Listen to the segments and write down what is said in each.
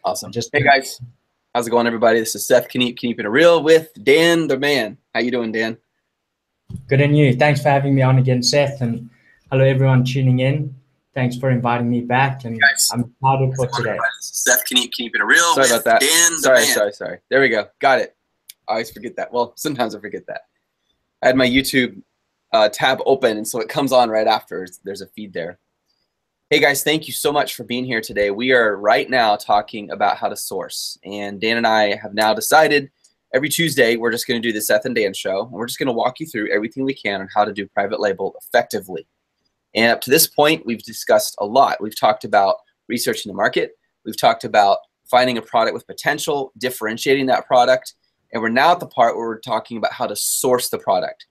Awesome. Just Hey guys, how's it going, everybody? This is Seth, keeping it real with Dan the man. How you doing, Dan? good and you. Thanks for having me on again, Seth, and hello everyone tuning in. Thanks for inviting me back, and Guys, I'm excited for today. This is Seth, keeping it real. Sorry about that. Dan sorry. There we go. Got it. I always forget that. Well, sometimes I forget that. I had my YouTube tab open, and so it comes on right after. There's a feed there. Hey guys, thank you so much for being here today. We are right now talking about how to source, and Dan and I have now decided every Tuesday we're just going to do the Seth and Dan show, and we're just going to walk you through everything we can on how to do private label effectively. And up to this point, we've discussed a lot. We've talked about researching the market. We've talked about finding a product with potential, differentiating that product, and we're now at the part where we're talking about how to source the product.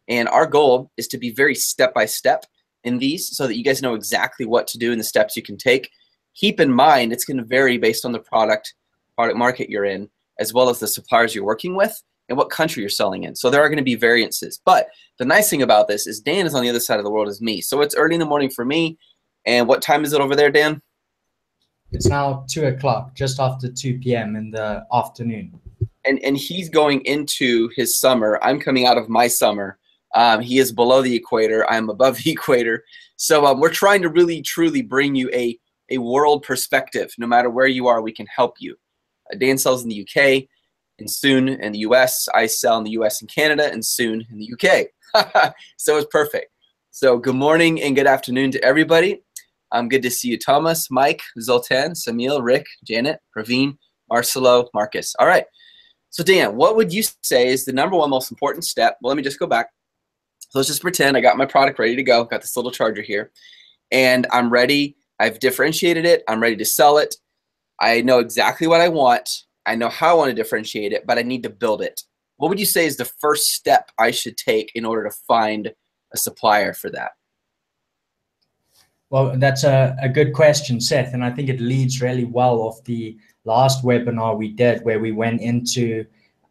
And our goal is to be very step-by-step in these so that you guys know exactly what to do and the steps you can take. Keep in mind, it's going to vary based on the product market you're in, as well as the suppliers you're working with and what country you're selling in. So there are going to be variances. But the nice thing about this is Dan is on the other side of the world as me. So it's early in the morning for me. And what time is it over there, Dan? It's now 2 o'clock, just after 2 p.m. in the afternoon. And he's going into his summer. I'm coming out of my summer. He is below the equator. I'm above the equator. So we're trying to really, truly bring you a world perspective. No matter where you are, we can help you. Dan sells in the UK and soon in the US. I sell in the US and Canada and soon in the UK. So it's perfect. So good morning and good afternoon to everybody. Good to see you, Thomas, Mike, Zoltan, Samil, Rick, Janet, Praveen, Marcelo, Marcus. All right. So Dan, what would you say is the #1 most important step? Well, let me just go back. So let's just pretend I got my product ready to go. Got this little charger here, and I'm ready. I've differentiated it. I'm ready to sell it. I know exactly what I want. I know how I want to differentiate it, but I need to build it. What would you say is the first step I should take in order to find a supplier for that? Well, that's a good question, Seth, and I think it leads really well off the last webinar we did, where we went into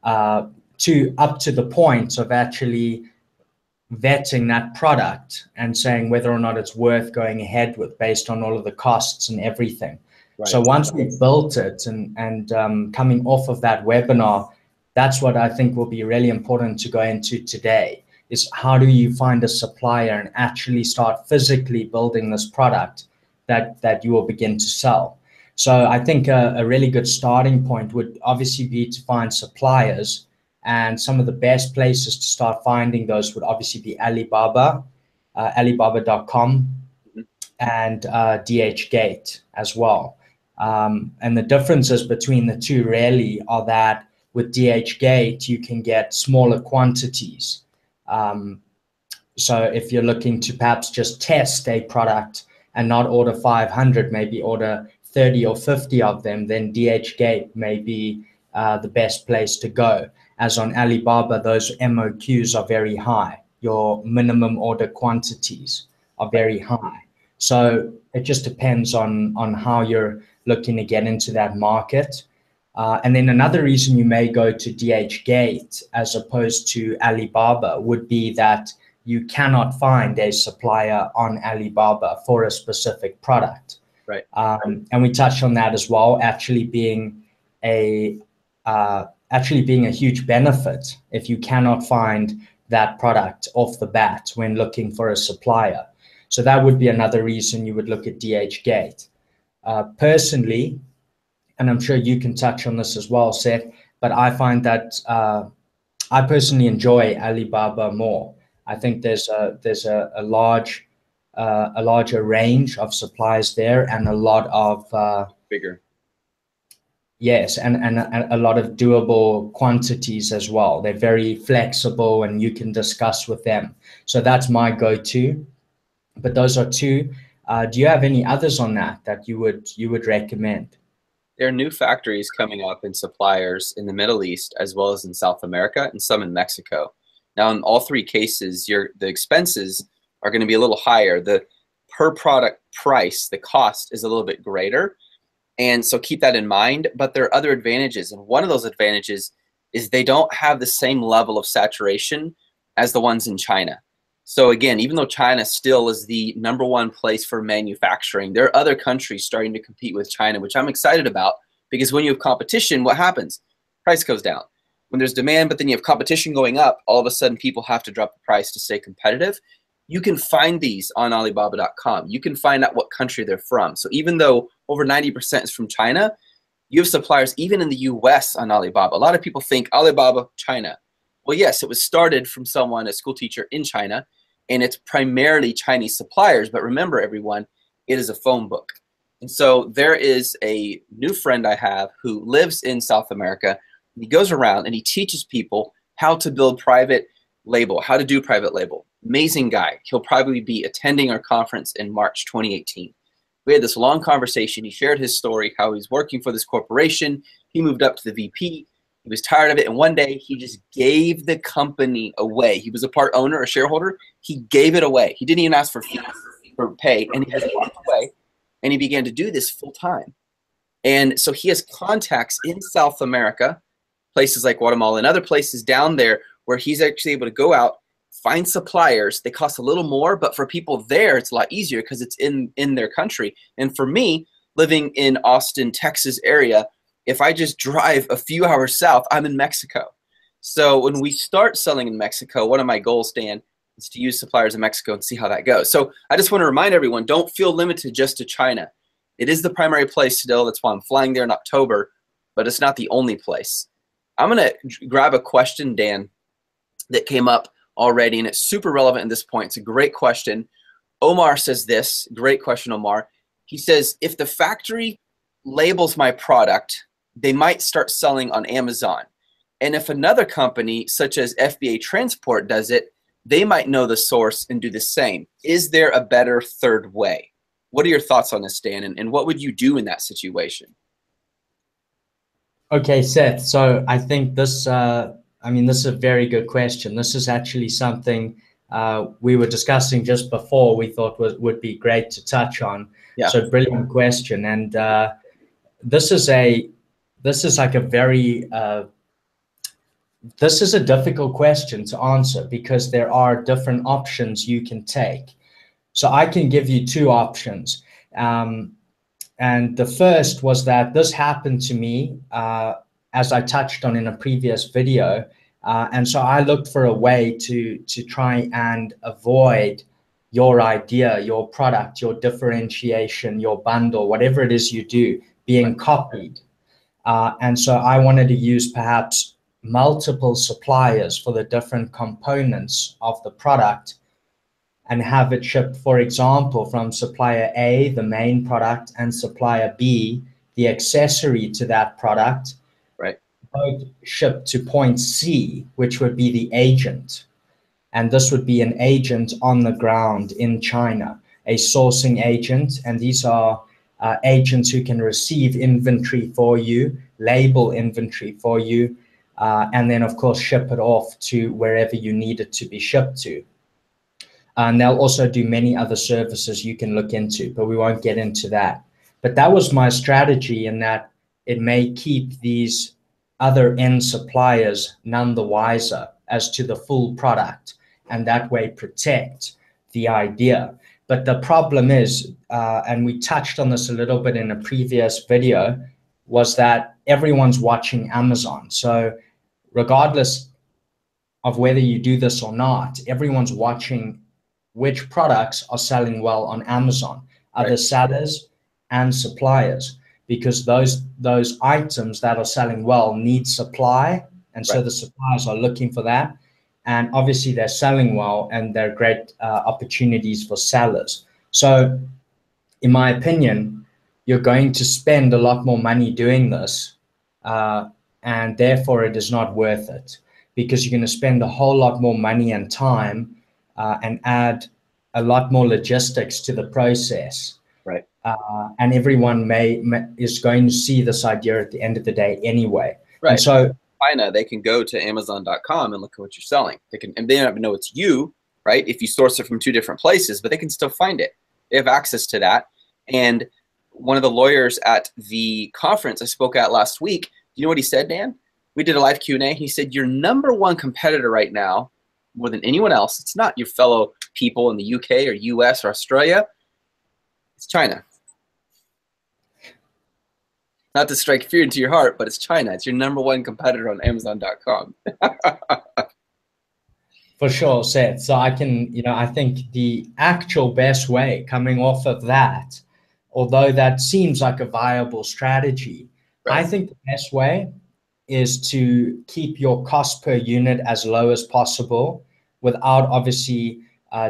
up to the point of actually vetting that product and saying whether or not it's worth going ahead with based on all of the costs and everything. Right. So once we've built it and coming off of that webinar, that's what I think will be really important to go into today, is how do you find a supplier and actually start physically building this product that you will begin to sell. So I think a really good starting point would obviously be to find suppliers. And some of the best places to start finding those would obviously be Alibaba, Alibaba.com, and DHgate as well. And the differences between the two really are that with DHgate, you can get smaller quantities. So if you're looking to perhaps just test a product and not order 500, maybe order 30 or 50 of them, then DHgate may be the best place to go. As on Alibaba, those MOQs are very high. Your minimum order quantities are very high. So it just depends on how you're looking to get into that market. And then another reason you may go to DHgate as opposed to Alibaba would be that you cannot find a supplier on Alibaba for a specific product. Right. And we touched on that as well, actually being a huge benefit if you cannot find that product off the bat when looking for a supplier. So that would be another reason you would look at DHgate. Personally, and I'm sure you can touch on this as well, Seth, but I find that I personally enjoy Alibaba more. I think there's a larger range of suppliers there and a lot of bigger. Yes, and a lot of doable quantities as well. They're very flexible and you can discuss with them. So that's my go-to. But those are two. Do you have any others on that you would recommend? There are new factories coming up and suppliers in the Middle East as well as in South America and some in Mexico. Now, in all three cases, the expenses are going to be a little higher. The per product price, the cost is a little bit greater. And so keep that in mind. But there are other advantages. And one of those advantages is they don't have the same level of saturation as the ones in China. So again, even though China still is the #1 place for manufacturing, there are other countries starting to compete with China, which I'm excited about Because when you have competition, what happens? Price goes down. When there's demand, but then you have competition going up, all of a sudden people have to drop the price to stay competitive. You can find these on Alibaba.com. You can find out what country they're from. So even though over 90% is from China, you have suppliers even in the US on Alibaba. A lot of people think Alibaba, China. Well, yes, it was started from someone, a school teacher in China, and it's primarily Chinese suppliers. But remember, everyone, it is a phone book. And so there is a new friend I have who lives in South America. He goes around and he teaches people how to build private label, how to do private label. Amazing guy. He'll probably be attending our conference in March 2018. We had this long conversation. He shared his story, how he's working for this corporation. He moved up to the VP. He was tired of it. And one day he just gave the company away. He was a part owner, a shareholder. He gave it away. He didn't even ask for fees or pay. And he just walked away. And he began to do this full time. And so he has contacts in South America, places like Guatemala and other places down there where he's actually able to go out, find suppliers. They cost a little more, but for people there, it's a lot easier because it's in their country. And for me, living in Austin, Texas area, if I just drive a few hours south, I'm in Mexico. So when we start selling in Mexico, one of my goals, Dan, is to use suppliers in Mexico and see how that goes. So I just want to remind everyone, don't feel limited just to China. It is the primary place still. That's why I'm flying there in October, but it's not the only place. I'm going to grab a question, Dan, that came up already, and it's super relevant at this point. It's a great question. Omar says this. Great question, Omar. He says, if the factory labels my product, they might start selling on Amazon. And if another company, such as FBA Transport, does it, they might know the source and do the same. Is there a better third way? What are your thoughts on this, Dan? And what would you do in that situation? Okay, Seth. So I think this, this is a very good question. This is actually something we were discussing just before we thought would be great to touch on. Yeah. So brilliant question. And this is a difficult question to answer because there are different options you can take. So I can give you two options. And the first was that this happened to me, as I touched on in a previous video. And so I looked for a way to try and avoid your idea, your product, your differentiation, your bundle, whatever it is you do, being copied. And so I wanted to use perhaps multiple suppliers for the different components of the product and have it shipped, for example, from supplier A, the main product, and supplier B, the accessory to that product, right? Both shipped to point C, which would be the agent. And this would be an agent on the ground in China, a sourcing agent. And these are agents who can receive inventory for you, label inventory for you, and then, of course, ship it off to wherever you need it to be shipped to. And they'll also do many other services you can look into, but we won't get into that. But that was my strategy, in that it may keep these other end suppliers none the wiser as to the full product, and that way protect the idea. But the problem is, and we touched on this a little bit in a previous video, was that everyone's watching Amazon. So regardless of whether you do this or not, everyone's watching which products are selling well on Amazon, other sellers and suppliers, because those items that are selling well need supply, and so the suppliers are looking for that. And obviously they're selling well, and they're great opportunities for sellers. So in my opinion, you're going to spend a lot more money doing this, and therefore it is not worth it, because you're going to spend a whole lot more money and time and add a lot more logistics to the process. Right. And everyone is going to see this idea at the end of the day anyway. Right. And so China, they can go to Amazon.com and look at what you're selling. They don't even know it's you, right? If you source it from two different places, but they can still find it. They have access to that. And one of the lawyers at the conference I spoke at last week, you know what he said, Dan? We did a live Q&A. He said, your number one competitor right now, more than anyone else, it's not your fellow people in the UK or US or Australia, it's China. Not to strike fear into your heart, but it's China. It's your #1 competitor on Amazon.com. For sure, Seth. So I can, I think the actual best way coming off of that, although that seems like a viable strategy, Right. I think the best way is to keep your cost per unit as low as possible without obviously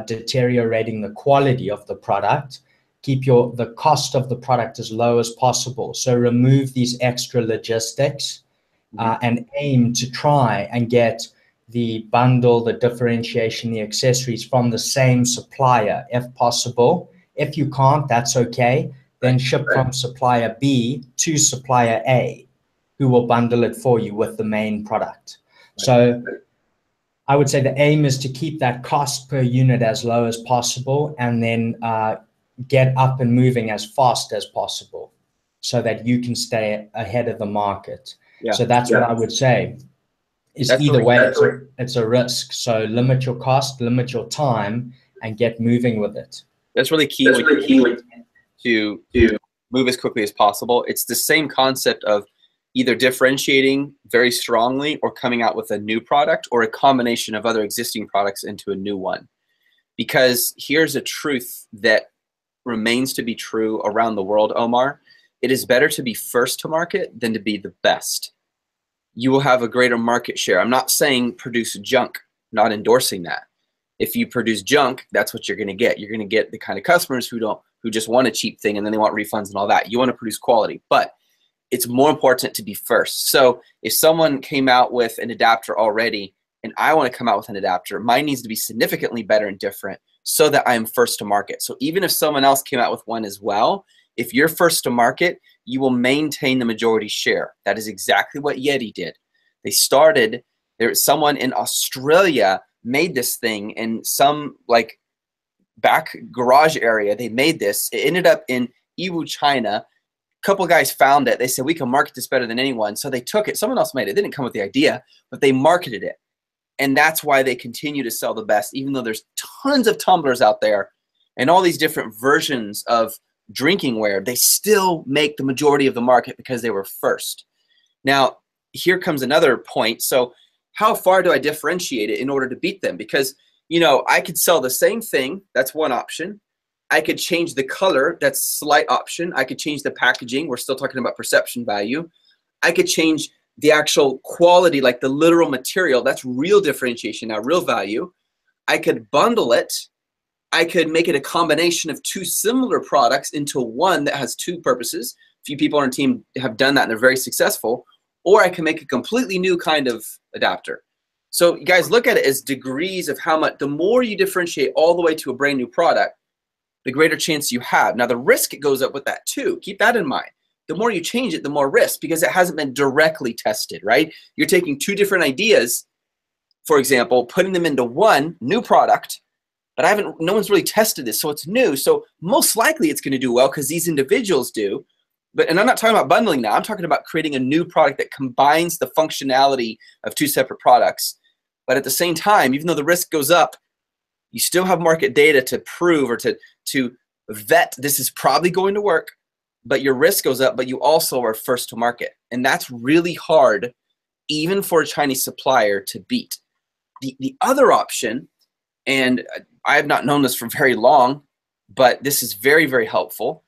deteriorating the quality of the product. Keep the cost of the product as low as possible. So remove these extra logistics and aim to try and get the bundle, the differentiation, the accessories from the same supplier if possible. If you can't, that's okay. Then ship from supplier B to supplier A, who will bundle it for you with the main product. So I would say the aim is to keep that cost per unit as low as possible, and then get up and moving as fast as possible so that you can stay ahead of the market. Yeah. So that's what I would say. Is either way, it's a risk. So limit your cost, limit your time, and get moving with it. That's really key. To move as quickly as possible. It's the same concept of either differentiating very strongly or coming out with a new product or a combination of other existing products into a new one. Because here's a truth that remains to be true around the world, Omar. It is better to be first to market than to be the best. You will have a greater market share. I'm not saying produce junk, not endorsing that. If you produce junk, that's what you're going to get. You're going to get the kind of customers who just want a cheap thing and then they want refunds and all that. You want to produce quality, but it's more important to be first. So if someone came out with an adapter already and I want to come out with an adapter, mine needs to be significantly better and different so that I am first to market. So even if someone else came out with one as well, if you're first to market, you will maintain the majority share. That is exactly what Yeti did. They started, someone in Australia made this thing in some like back garage area. They made this. It ended up in Yiwu, China. A couple of guys found it. They said, we can market this better than anyone. So they took it. Someone else made it. They didn't come with the idea, but they marketed it. And that's why they continue to sell the best, even though there's tons of tumblers out there and all these different versions of drinking ware. They still make the majority of the market because they were first. Now, here comes another point. So how far do I differentiate it in order to beat them? Because, I could sell the same thing. That's one option. I could change the color. That's a slight option. I could change the packaging. We're still talking about perception value. I could change the actual quality, like the literal material. That's real differentiation now, real value. I could bundle it. I could make it a combination of two similar products into one that has two purposes. A few people on our team have done that and they're very successful. Or I can make a completely new kind of adapter. So you guys look at it as degrees of how much, the more you differentiate all the way to a brand new product, the greater chance you have. Now the risk goes up with that too. Keep that in mind. The more you change it, the more risk, because it hasn't been directly tested, right? You're taking two different ideas, for example, putting them into one new product, but no one's really tested this, so it's new. So most likely it's going to do well because these individuals do. And I'm not talking about bundling now. I'm talking about creating a new product that combines the functionality of two separate products. But at the same time, even though the risk goes up, you still have market data to prove or to vet this is probably going to work, but your risk goes up, but you also are first to market. And that's really hard, even for a Chinese supplier, to beat. The other option, and I have not known this for very long, but this is very, very helpful.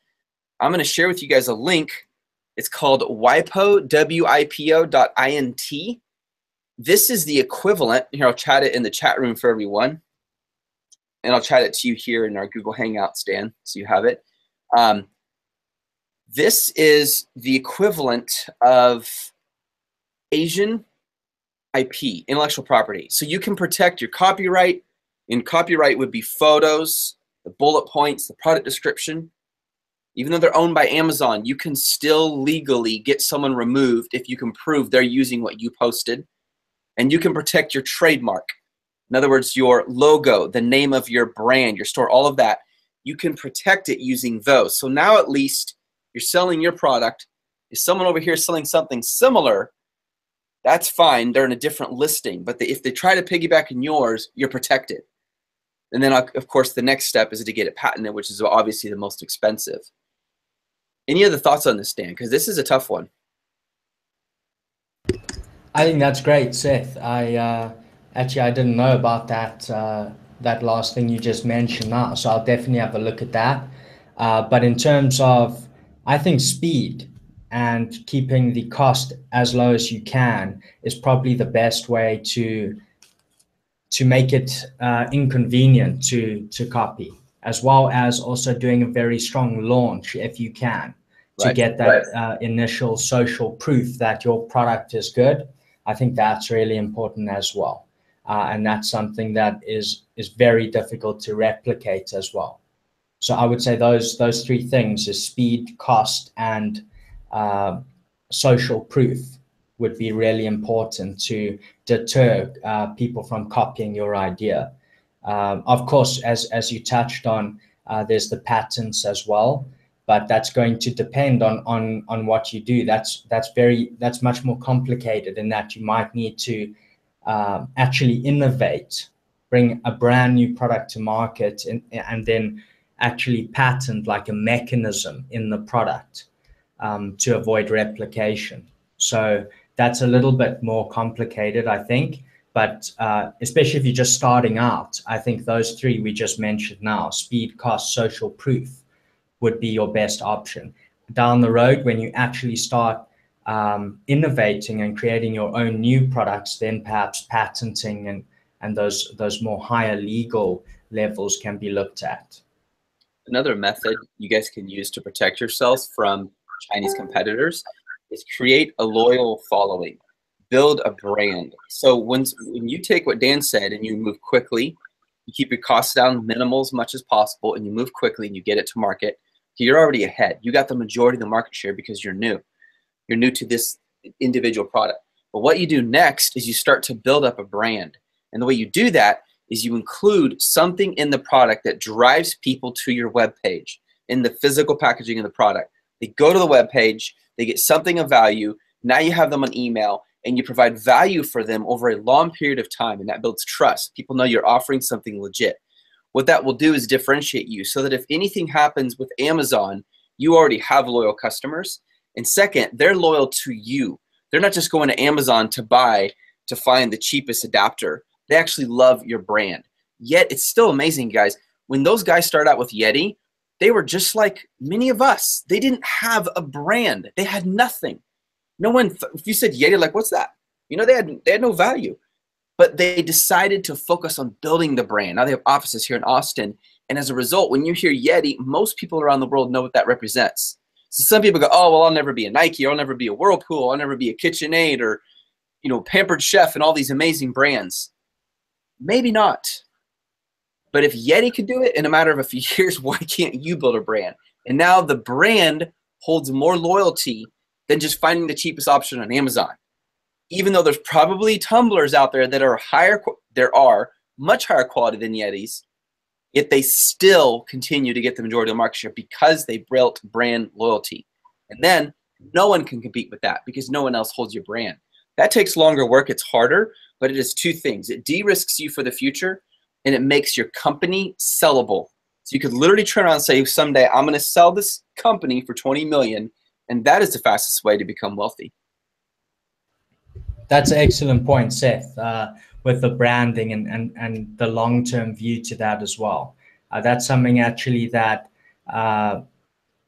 I'm going to share with you guys a link. It's called WIPO, WIPO.int. This is the equivalent. Here, I'll chat it in the chat room for everyone. And I'll chat it to you here in our Google Hangouts, Dan, so you have it. This is the equivalent of Asian IP, intellectual property. So you can protect your copyright. And copyright would be photos, the bullet points, the product description. Even though they're owned by Amazon, you can still legally get someone removed if you can prove they're using what you posted. And you can protect your trademark. In other words, your logo, the name of your brand, your store, all of that. You can protect it using those. So now at least you're selling your product. If someone over here is selling something similar, that's fine. They're in a different listing. But if they try to piggyback in yours, you're protected. And then, of course, the next step is to get it patented, which is obviously the most expensive. Any other thoughts on this, Dan? Because this is a tough one. I think that's great, Seth. Actually, I didn't know about that last thing you just mentioned now, so I'll definitely have a look at that. But in terms of, I think speed and keeping the cost as low as you can is probably the best way to make it inconvenient to copy, as well as also doing a very strong launch if you can, to get that initial social proof that your product is good. I think that's really important as well. And that's something that is very difficult to replicate as well. So I would say those three things is speed, cost, and social proof would be really important to deter people from copying your idea. Of course, as you touched on, there's the patents as well, but that's going to depend on what you do. That's much more complicated in that you might need to actually innovate, bring a brand new product to market, and then actually patent like a mechanism in the product to avoid replication. So that's a little bit more complicated, I think. But especially if you're just starting out, I think those three we just mentioned now, speed, cost, social proof, would be your best option. Down the road, when you actually start innovating and creating your own new products, then perhaps patenting and those more higher legal levels can be looked at. Another method you guys can use to protect yourselves from Chinese competitors is create a loyal following, build a brand. So when you take what Dan said and you move quickly, you keep your costs down minimal as much as possible, and you move quickly and you get it to market, you're already ahead. You got the majority of the market share because you're new. You're new to this individual product. But what you do next is you start to build up a brand. And the way you do that is you include something in the product that drives people to your web page in the physical packaging of the product. They go to the web page, they get something of value. Now you have them on email, and you provide value for them over a long period of time, and that builds trust. People know you're offering something legit. What that will do is differentiate you so that if anything happens with Amazon, you already have loyal customers. And second, they're loyal to you. They're not just going to Amazon to find the cheapest adapter. They actually love your brand. Yet it's still amazing, guys. When those guys started out with Yeti, they were just like many of us. They didn't have a brand. They had nothing. No one, if you said Yeti, like, what's that? You know, they had no value. But they decided to focus on building the brand. Now they have offices here in Austin. And as a result, when you hear Yeti, most people around the world know what that represents. So some people go, oh, well, I'll never be a Nike, or I'll never be a Whirlpool, I'll never be a KitchenAid, or, you know, Pampered Chef and all these amazing brands. Maybe not. But if Yeti could do it in a matter of a few years, why can't you build a brand? And now the brand holds more loyalty than just finding the cheapest option on Amazon. Even though there's probably tumblers out there that are much higher quality than Yetis, yet they still continue to get the majority of the market share because they built brand loyalty. And then no one can compete with that because no one else holds your brand. That takes longer work. It's harder, but it is two things. It de-risks you for the future, and it makes your company sellable. So you could literally turn around and say, someday I'm going to sell this company for 20 million, and that is the fastest way to become wealthy. That's an excellent point, Seth, with the branding and the long-term view to that as well. That's something actually that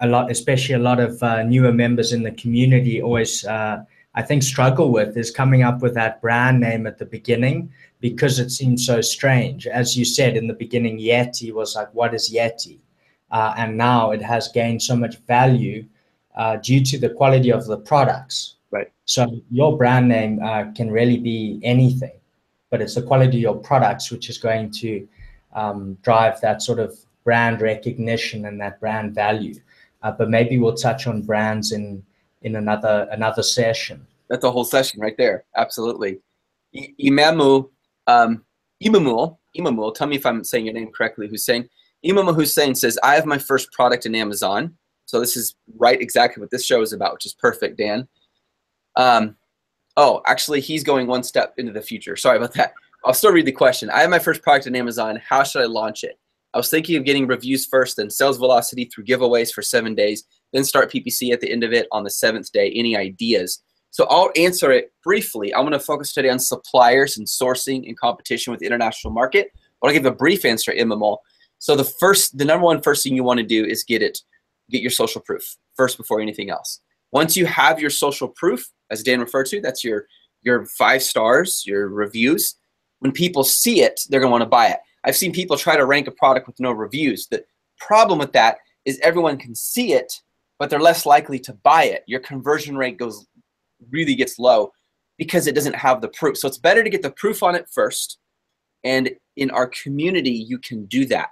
especially a lot of newer members in the community always, I think, struggle with, is coming up with that brand name at the beginning, because it seems so strange. As you said in the beginning, Yeti was like, what is Yeti? And now it has gained so much value due to the quality of the products. Right. So your brand name can really be anything, but it's the quality of your products which is going to drive that sort of brand recognition and that brand value. But maybe we'll touch on brands in another session. That's a whole session right there. Absolutely. Imamul, tell me if I'm saying your name correctly, Hussein. Imamul Hussein says, I have my first product in Amazon. So this is right exactly what this show is about, which is perfect, Dan. Oh, actually, he's going one step into the future. Sorry about that. I'll still read the question. I have my first product on Amazon. How should I launch it? I was thinking of getting reviews first, then sales velocity through giveaways for 7 days, then start PPC at the end of it on the 7th day. Any ideas? So I'll answer it briefly. I'm going to focus today on suppliers and sourcing and competition with the international market. But I'll give a brief answer at MMO. So the number one first thing you want to do is get your social proof first before anything else. Once you have your social proof, as Dan referred to, that's your 5 stars, your reviews. When people see it, they're going to want to buy it. I've seen people try to rank a product with no reviews. The problem with that is everyone can see it, but they're less likely to buy it. Your conversion rate really gets low because it doesn't have the proof. So it's better to get the proof on it first. And in our community, you can do that.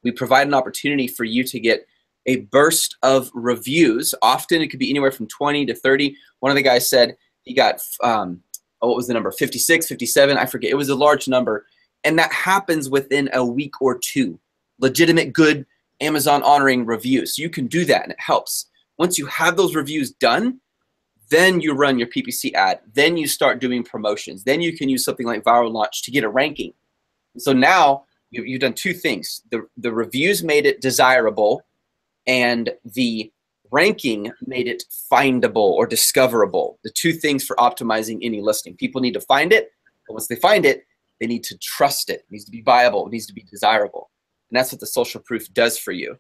We provide an opportunity for you to get a burst of reviews. Often it could be anywhere from 20 to 30. One of the guys said he got, what was the number? 56, 57, I forget. It was a large number. And that happens within a week or 2. Legitimate, good, Amazon honoring reviews. So you can do that and it helps. Once you have those reviews done, then you run your PPC ad. Then you start doing promotions. Then you can use something like Viral Launch to get a ranking. So now you've done 2 things. The reviews made it desirable, and the ranking made it findable or discoverable. The 2 things for optimizing any listing. People need to find it, and once they find it, they need to trust it. It needs to be viable. It needs to be desirable. And that's what the social proof does for you.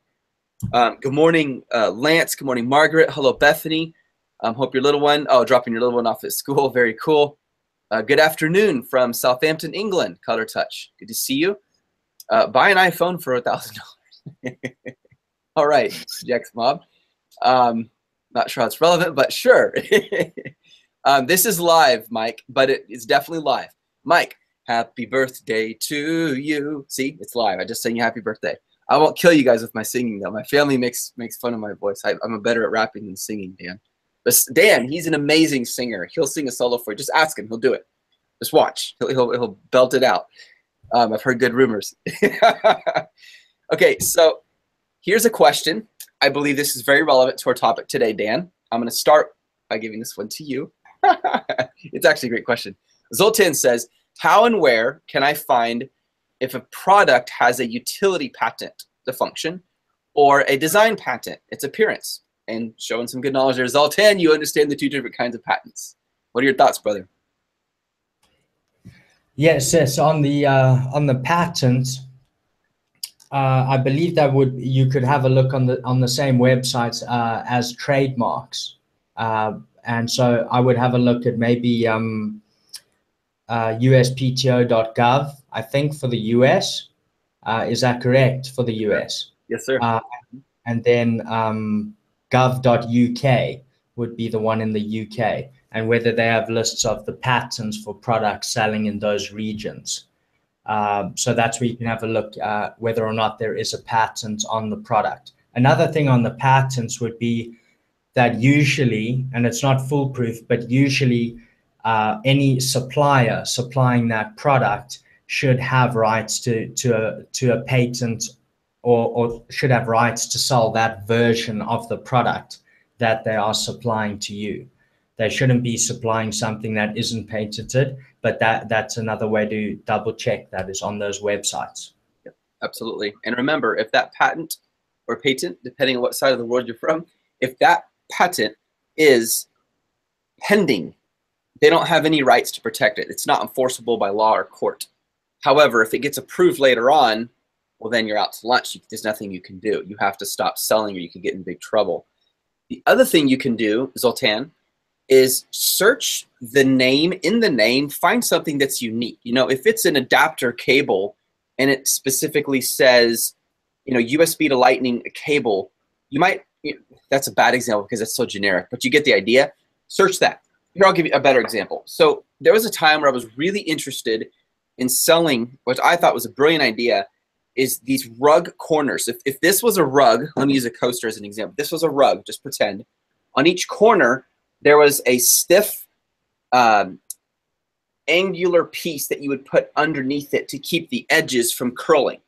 Good morning, Lance. Good morning, Margaret. Hello, Bethany. Hope your little one, dropping your little one off at school. Very cool. Good afternoon from Southampton, England. Color Touch. Good to see you. Buy an iPhone for $1,000. All right, Jax Mob. Not sure how it's relevant, but sure. This is live, Mike, but it's definitely live. Mike, happy birthday to you. See, it's live. I just sang you happy birthday. I won't kill you guys with my singing, though. My family makes fun of my voice. I'm better at rapping than singing, Dan. But Dan, he's an amazing singer. He'll sing a solo for you. Just ask him. He'll do it. Just watch. He'll belt it out. I've heard good rumors. Okay, so here's a question. I believe this is very relevant to our topic today, Dan. I'm going to start by giving this one to you. It's actually a great question. Zoltan says, how and where can I find if a product has a utility patent, the function, or a design patent, its appearance? And showing some good knowledge there. Zoltan, you understand the 2 different kinds of patents. What are your thoughts, brother? Yes, on the patent, I believe that you could have a look on the same websites as trademarks, and so I would have a look at maybe uspto.gov. I think for the US, is that correct for the US? Yes, sir. And then gov.uk would be the one in the UK, and whether they have lists of the patents for products selling in those regions. So that's where you can have a look whether or not there is a patent on the product. Another thing on the patents would be that usually, and it's not foolproof, but usually any supplier supplying that product should have rights to a patent, or should have rights to sell that version of the product that they are supplying to you. They shouldn't be supplying something that isn't patented, but that's another way to double check that is on those websites. Yep, absolutely. And remember, if that patent or patent, depending on what side of the world you're from, if that patent is pending, they don't have any rights to protect it. It's not enforceable by law or court. However, if it gets approved later on, well, then you're out to lunch. There's nothing you can do. You have to stop selling or you can get in big trouble. The other thing you can do, Zoltan, is search the name. In the name, find something that's unique. You know, if it's an adapter cable and it specifically says, you know, USB to lightning cable, you might, that's a bad example because it's so generic, but you get the idea. Search that. Here, I'll give you a better example. So there was a time where I was really interested in selling, which I thought was a brilliant idea, is these rug corners. If this was a rug, let me use a coaster as an example. This was a rug, just pretend. On each corner, there was a stiff, angular piece that you would put underneath it to keep the edges from curling.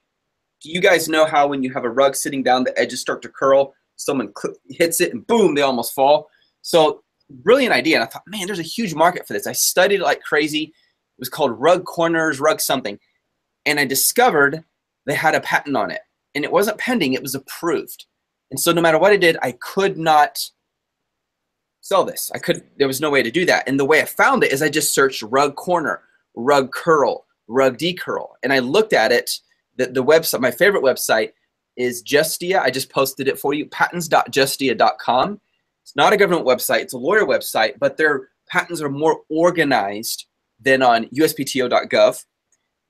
Do you guys know how when you have a rug sitting down, the edges start to curl? Someone hits it and boom, they almost fall. So brilliant idea. And I thought, man, there's a huge market for this. I studied it like crazy. It was called rug corners, rug something. And I discovered they had a patent on it. And it wasn't pending, it was approved. And so no matter what I did, I could not sell this. There was no way to do that. And the way I found it is I just searched rug corner, rug curl, rug decurl. And I looked at it. The website, my favorite website is Justia. I just posted it for you, patents.justia.com. It's not a government website. It's a lawyer website, but their patents are more organized than on uspto.gov.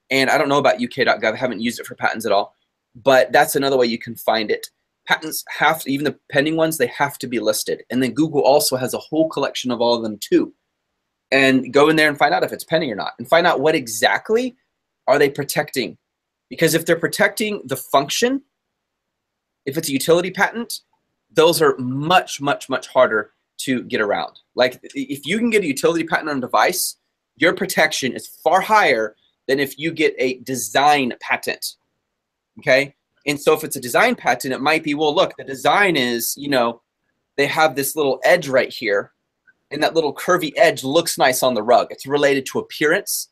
And I don't know about uk.gov. I haven't used it for patents at all. But that's another way you can find it. Patents have to, even the pending ones, they have to be listed. And then Google also has a whole collection of all of them too. And go in there and find out if it's pending or not. And find out what exactly are they protecting. Because if they're protecting the function, if it's a utility patent, those are much, much, much harder to get around. Like if you can get a utility patent on a device, your protection is far higher than if you get a design patent, okay? And so if it's a design patent, it might be, well, look, the design is, you know, they have this little edge right here, and that little curvy edge looks nice on the rug. It's related to appearance.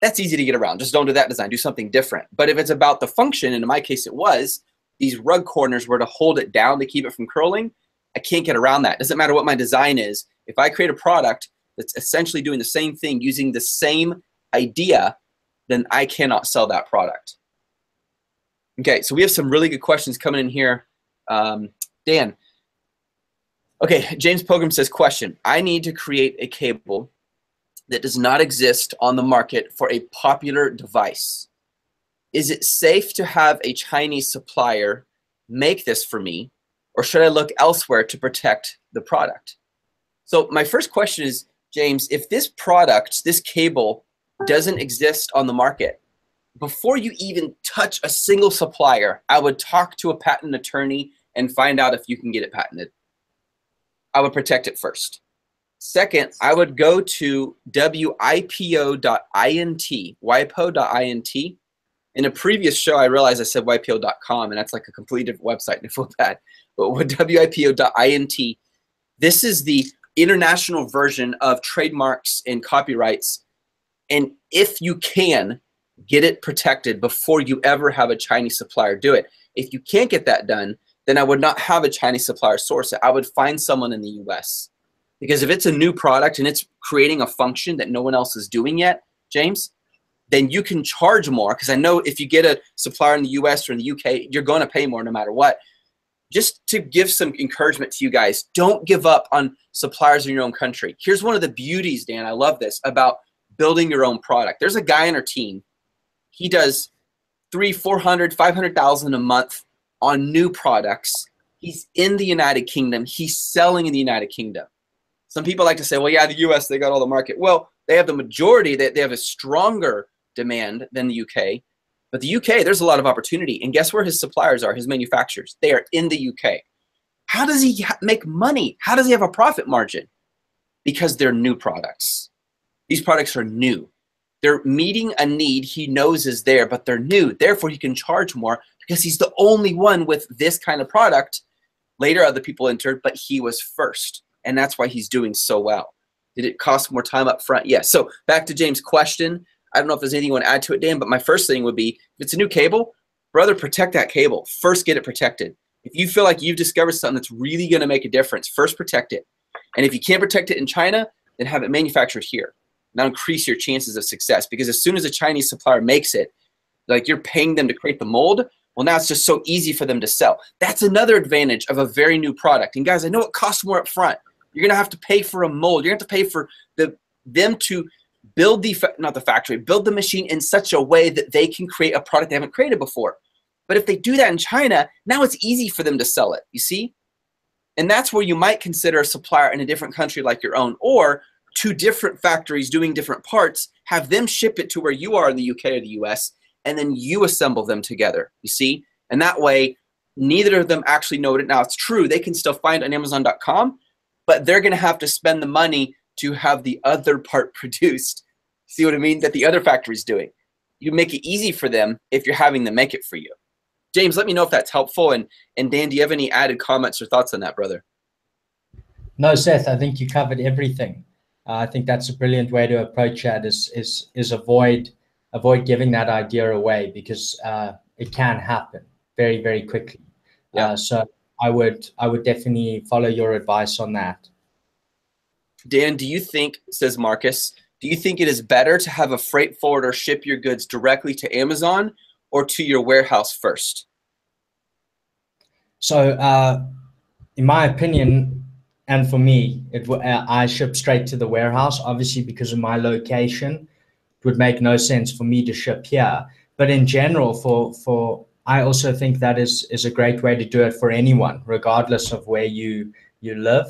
That's easy to get around. Just don't do that design. Do something different. But if it's about the function, and in my case it was, these rug corners were to hold it down to keep it from curling, I can't get around that. Doesn't matter what my design is. If I create a product that's essentially doing the same thing, using the same idea, then I cannot sell that product. Okay, so we have some really good questions coming in here. Dan. Okay, James Pilgrim says, question. I need to create a cable that does not exist on the market for a popular device. Is it safe to have a Chinese supplier make this for me, or should I look elsewhere to protect the product? So my first question is, James, if this product, this cable, doesn't exist on the market, before you even touch a single supplier, I would talk to a patent attorney and find out if you can get it patented. I would protect it first. Second, I would go to wipo.int, wipo.int. In a previous show, I realized I said wipo.com, and that's like a completely different website, and I feel bad. But with wipo.int, this is the international version of trademarks and copyrights. And if you can, get it protected before you ever have a Chinese supplier do it. If you can't get that done, then I would not have a Chinese supplier source it. I would find someone in the US. Because if it's a new product and it's creating a function that no one else is doing yet, James, then you can charge more. Because I know if you get a supplier in the US or in the UK, you're going to pay more no matter what. Just to give some encouragement to you guys, don't give up on suppliers in your own country. Here's one of the beauties, Dan, I love this, about building your own product. There's a guy on our team. He does $300,000, $400,000, $500,000 a month on new products. He's in the United Kingdom. He's selling in the United Kingdom. Some people like to say, well, yeah, the US, they got all the market. Well, they have the majority. They have a stronger demand than the UK. But the UK, there's a lot of opportunity. And guess where his suppliers are, his manufacturers? They are in the UK. How does he make money? How does he have a profit margin? Because they're new products. These products are new. They're meeting a need he knows is there, but they're new. Therefore, he can charge more because he's the only one with this kind of product. Later, other people entered, but he was first. And that's why he's doing so well. Did it cost more time up front? Yes. So back to James' question. I don't know if there's anything you want to add to it, Dan, but my first thing would be, if it's a new cable, brother, protect that cable. First, get it protected. If you feel like you've discovered something that's really going to make a difference, first protect it. And if you can't protect it in China, then have it manufactured here. Now increase your chances of success, because as soon as a Chinese supplier makes it, like you're paying them to create the mold, well, now it's just so easy for them to sell. That's another advantage of a very new product. And guys, I know it costs more up front. You're going to have to pay for a mold. You're going to have to pay for them to build build the machine in such a way that they can create a product they haven't created before. But if they do that in China, now it's easy for them to sell it, you see? And that's where you might consider a supplier in a different country like your own, or two different factories doing different parts, have them ship it to where you are in the UK or the US, and then you assemble them together, you see? And that way, neither of them actually know it. Now, it's true, they can still find it on Amazon.com, but they're going to have to spend the money to have the other part produced. See what I mean? That the other factory's doing. You make it easy for them if you're having them make it for you. James, let me know if that's helpful. And Dan, do you have any added comments or thoughts on that, brother? No, Seth, I think you covered everything. I think that's a brilliant way to approach that, is avoid giving that idea away, because it can happen very, very quickly. Yeah. So I would definitely follow your advice on that. Dan, do you think, says Marcus, do you think it is better to have a freight forwarder ship your goods directly to Amazon or to your warehouse first? So in my opinion, and for me, I ship straight to the warehouse, obviously because of my location. It would make no sense for me to ship here. But in general, I also think that is a great way to do it for anyone, regardless of where you live.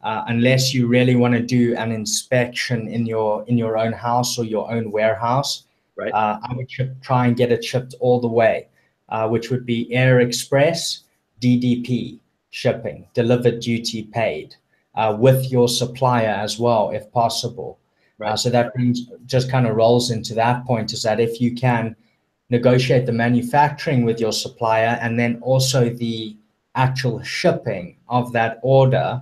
Unless you really want to do an inspection in your own house or your own warehouse, right? I would try and get it shipped all the way, which would be Air Express, DDP shipping, delivered duty paid, with your supplier as well, if possible. Right. So that just kind of rolls into that point, is that if you can negotiate the manufacturing with your supplier and then also the actual shipping of that order,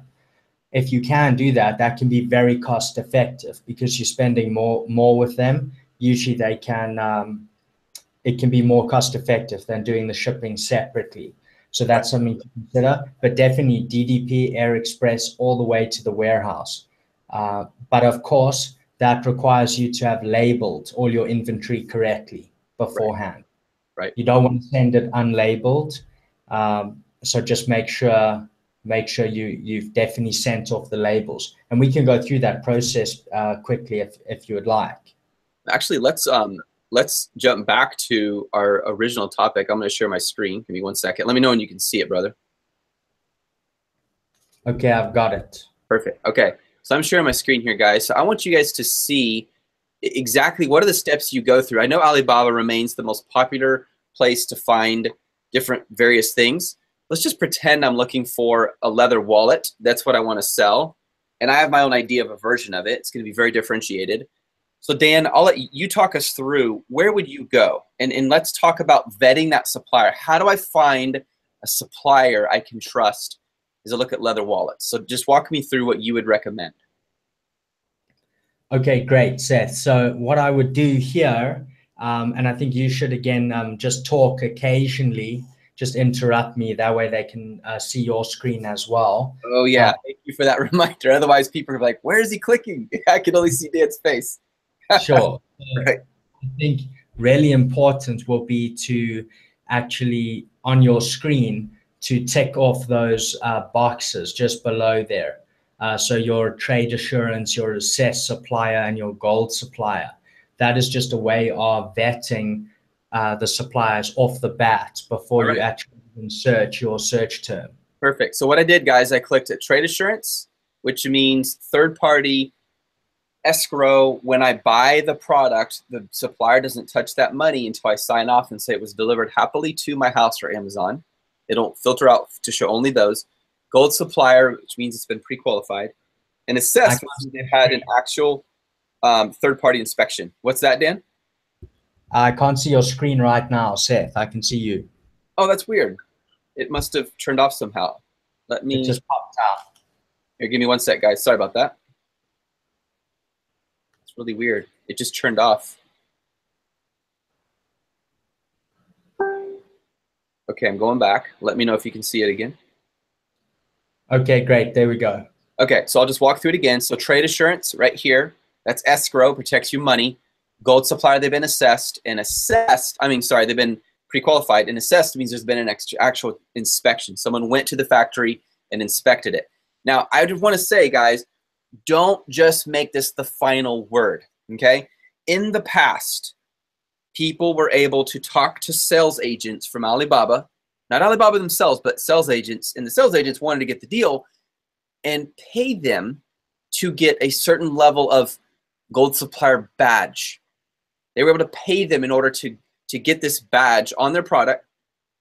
if you can do that, that can be very cost effective because you're spending more with them. Usually they can, it can be more cost effective than doing the shipping separately. So that's something to consider, but definitely DDP, Air Express, all the way to the warehouse. But of course, that requires you to have labeled all your inventory correctly beforehand. Right. You don't want to send it unlabeled. So just make sure you've definitely sent off the labels. And we can go through that process quickly if you would like. Actually, let's jump back to our original topic. I'm going to share my screen. Give me 1 second. Let me know when you can see it, brother. Okay, I've got it. Perfect. Okay, so I'm sharing my screen here, guys. So I want you guys to see exactly what are the steps you go through. I know Alibaba remains the most popular place to find different various things. Let's just pretend I'm looking for a leather wallet. That's what I want to sell. And I have my own idea of a version of it. It's going to be very differentiated. So Dan, I'll let you talk us through, where would you go? And let's talk about vetting that supplier. How do I find a supplier I can trust as I look at leather wallets? So just walk me through what you would recommend. Okay, great, Seth. So what I would do here, and I think you should, again, just talk occasionally, just interrupt me. That way they can see your screen as well. Oh, yeah. Thank you for that reminder. Otherwise, people are like, where is he clicking? I can only see Dan's face. Sure. Right. I think really important will be to actually, on your screen, to tick off those boxes just below there. So your trade assurance, your assessed supplier, and your gold supplier. That is just a way of vetting the suppliers off the bat before you actually insert your search term. Perfect. So what I did, guys, I clicked at trade assurance, which means third-party escrow. When I buy the product, the supplier doesn't touch that money until I sign off and say it was delivered happily to my house or Amazon. It'll filter out to show only those. Gold supplier, which means it's been pre-qualified. And assessed, which means they've had an actual third-party inspection. What's that, Dan? I can't see your screen right now, Seth. I can see you. Oh, that's weird. It must have turned off somehow. Let me. It just popped out. Here, give me 1 sec, guys. Sorry about that. It's really weird. It just turned off. Okay, I'm going back. Let me know if you can see it again. Okay, great. There we go. Okay, so I'll just walk through it again. So trade assurance right here. That's escrow, protects you money. Gold supplier, they've been assessed. And assessed, they've been pre-qualified. And assessed means there's been an actual inspection. Someone went to the factory and inspected it. Now, I just want to say, guys, don't just make this the final word, okay? In the past, people were able to talk to sales agents from Alibaba, not Alibaba themselves, but sales agents, and the sales agents wanted to get the deal and pay them to get a certain level of gold supplier badge. They were able to pay them in order to get this badge on their product,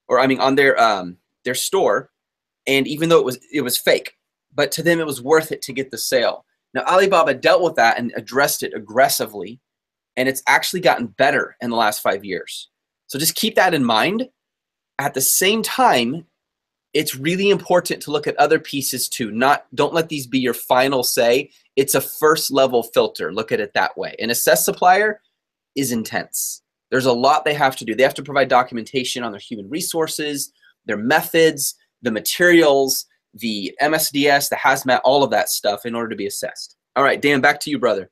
or on their store, and even though it was fake, but to them it was worth it to get the sale. Now Alibaba dealt with that and addressed it aggressively, and it's actually gotten better in the last 5 years. So just keep that in mind. At the same time, it's really important to look at other pieces too. Don't let these be your final say. It's a first level filter. Look at it that way. An assessed supplier is intense. There's a lot they have to do. They have to provide documentation on their human resources, their methods, the materials, the MSDS, the hazmat, all of that stuff in order to be assessed. All right, Dan, back to you, brother.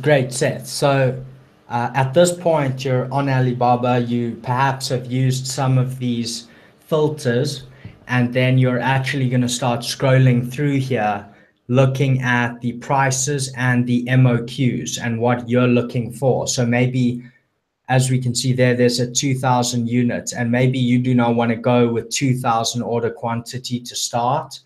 Great, Seth. So at this point, you're on Alibaba. You perhaps have used some of these filters, and then you're actually going to start scrolling through here, looking at the prices and the MOQs and what you're looking for. So maybe, as we can see there, there's a 2,000 units, and maybe you do not want to go with 2,000 order quantity to start.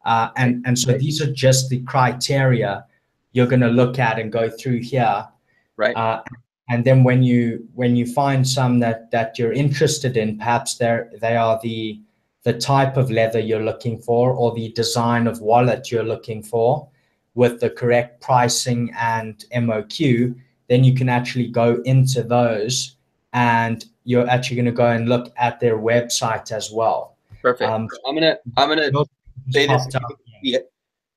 And so these are just the criteria you're going to look at and go through here. Right. And then when you find some that you're interested in, perhaps they are the type of leather you're looking for, or the design of wallet you're looking for, with the correct pricing and MOQ, then you can actually go into those, and you're actually going to go and look at their website as well. Perfect. I'm gonna say this. Yeah.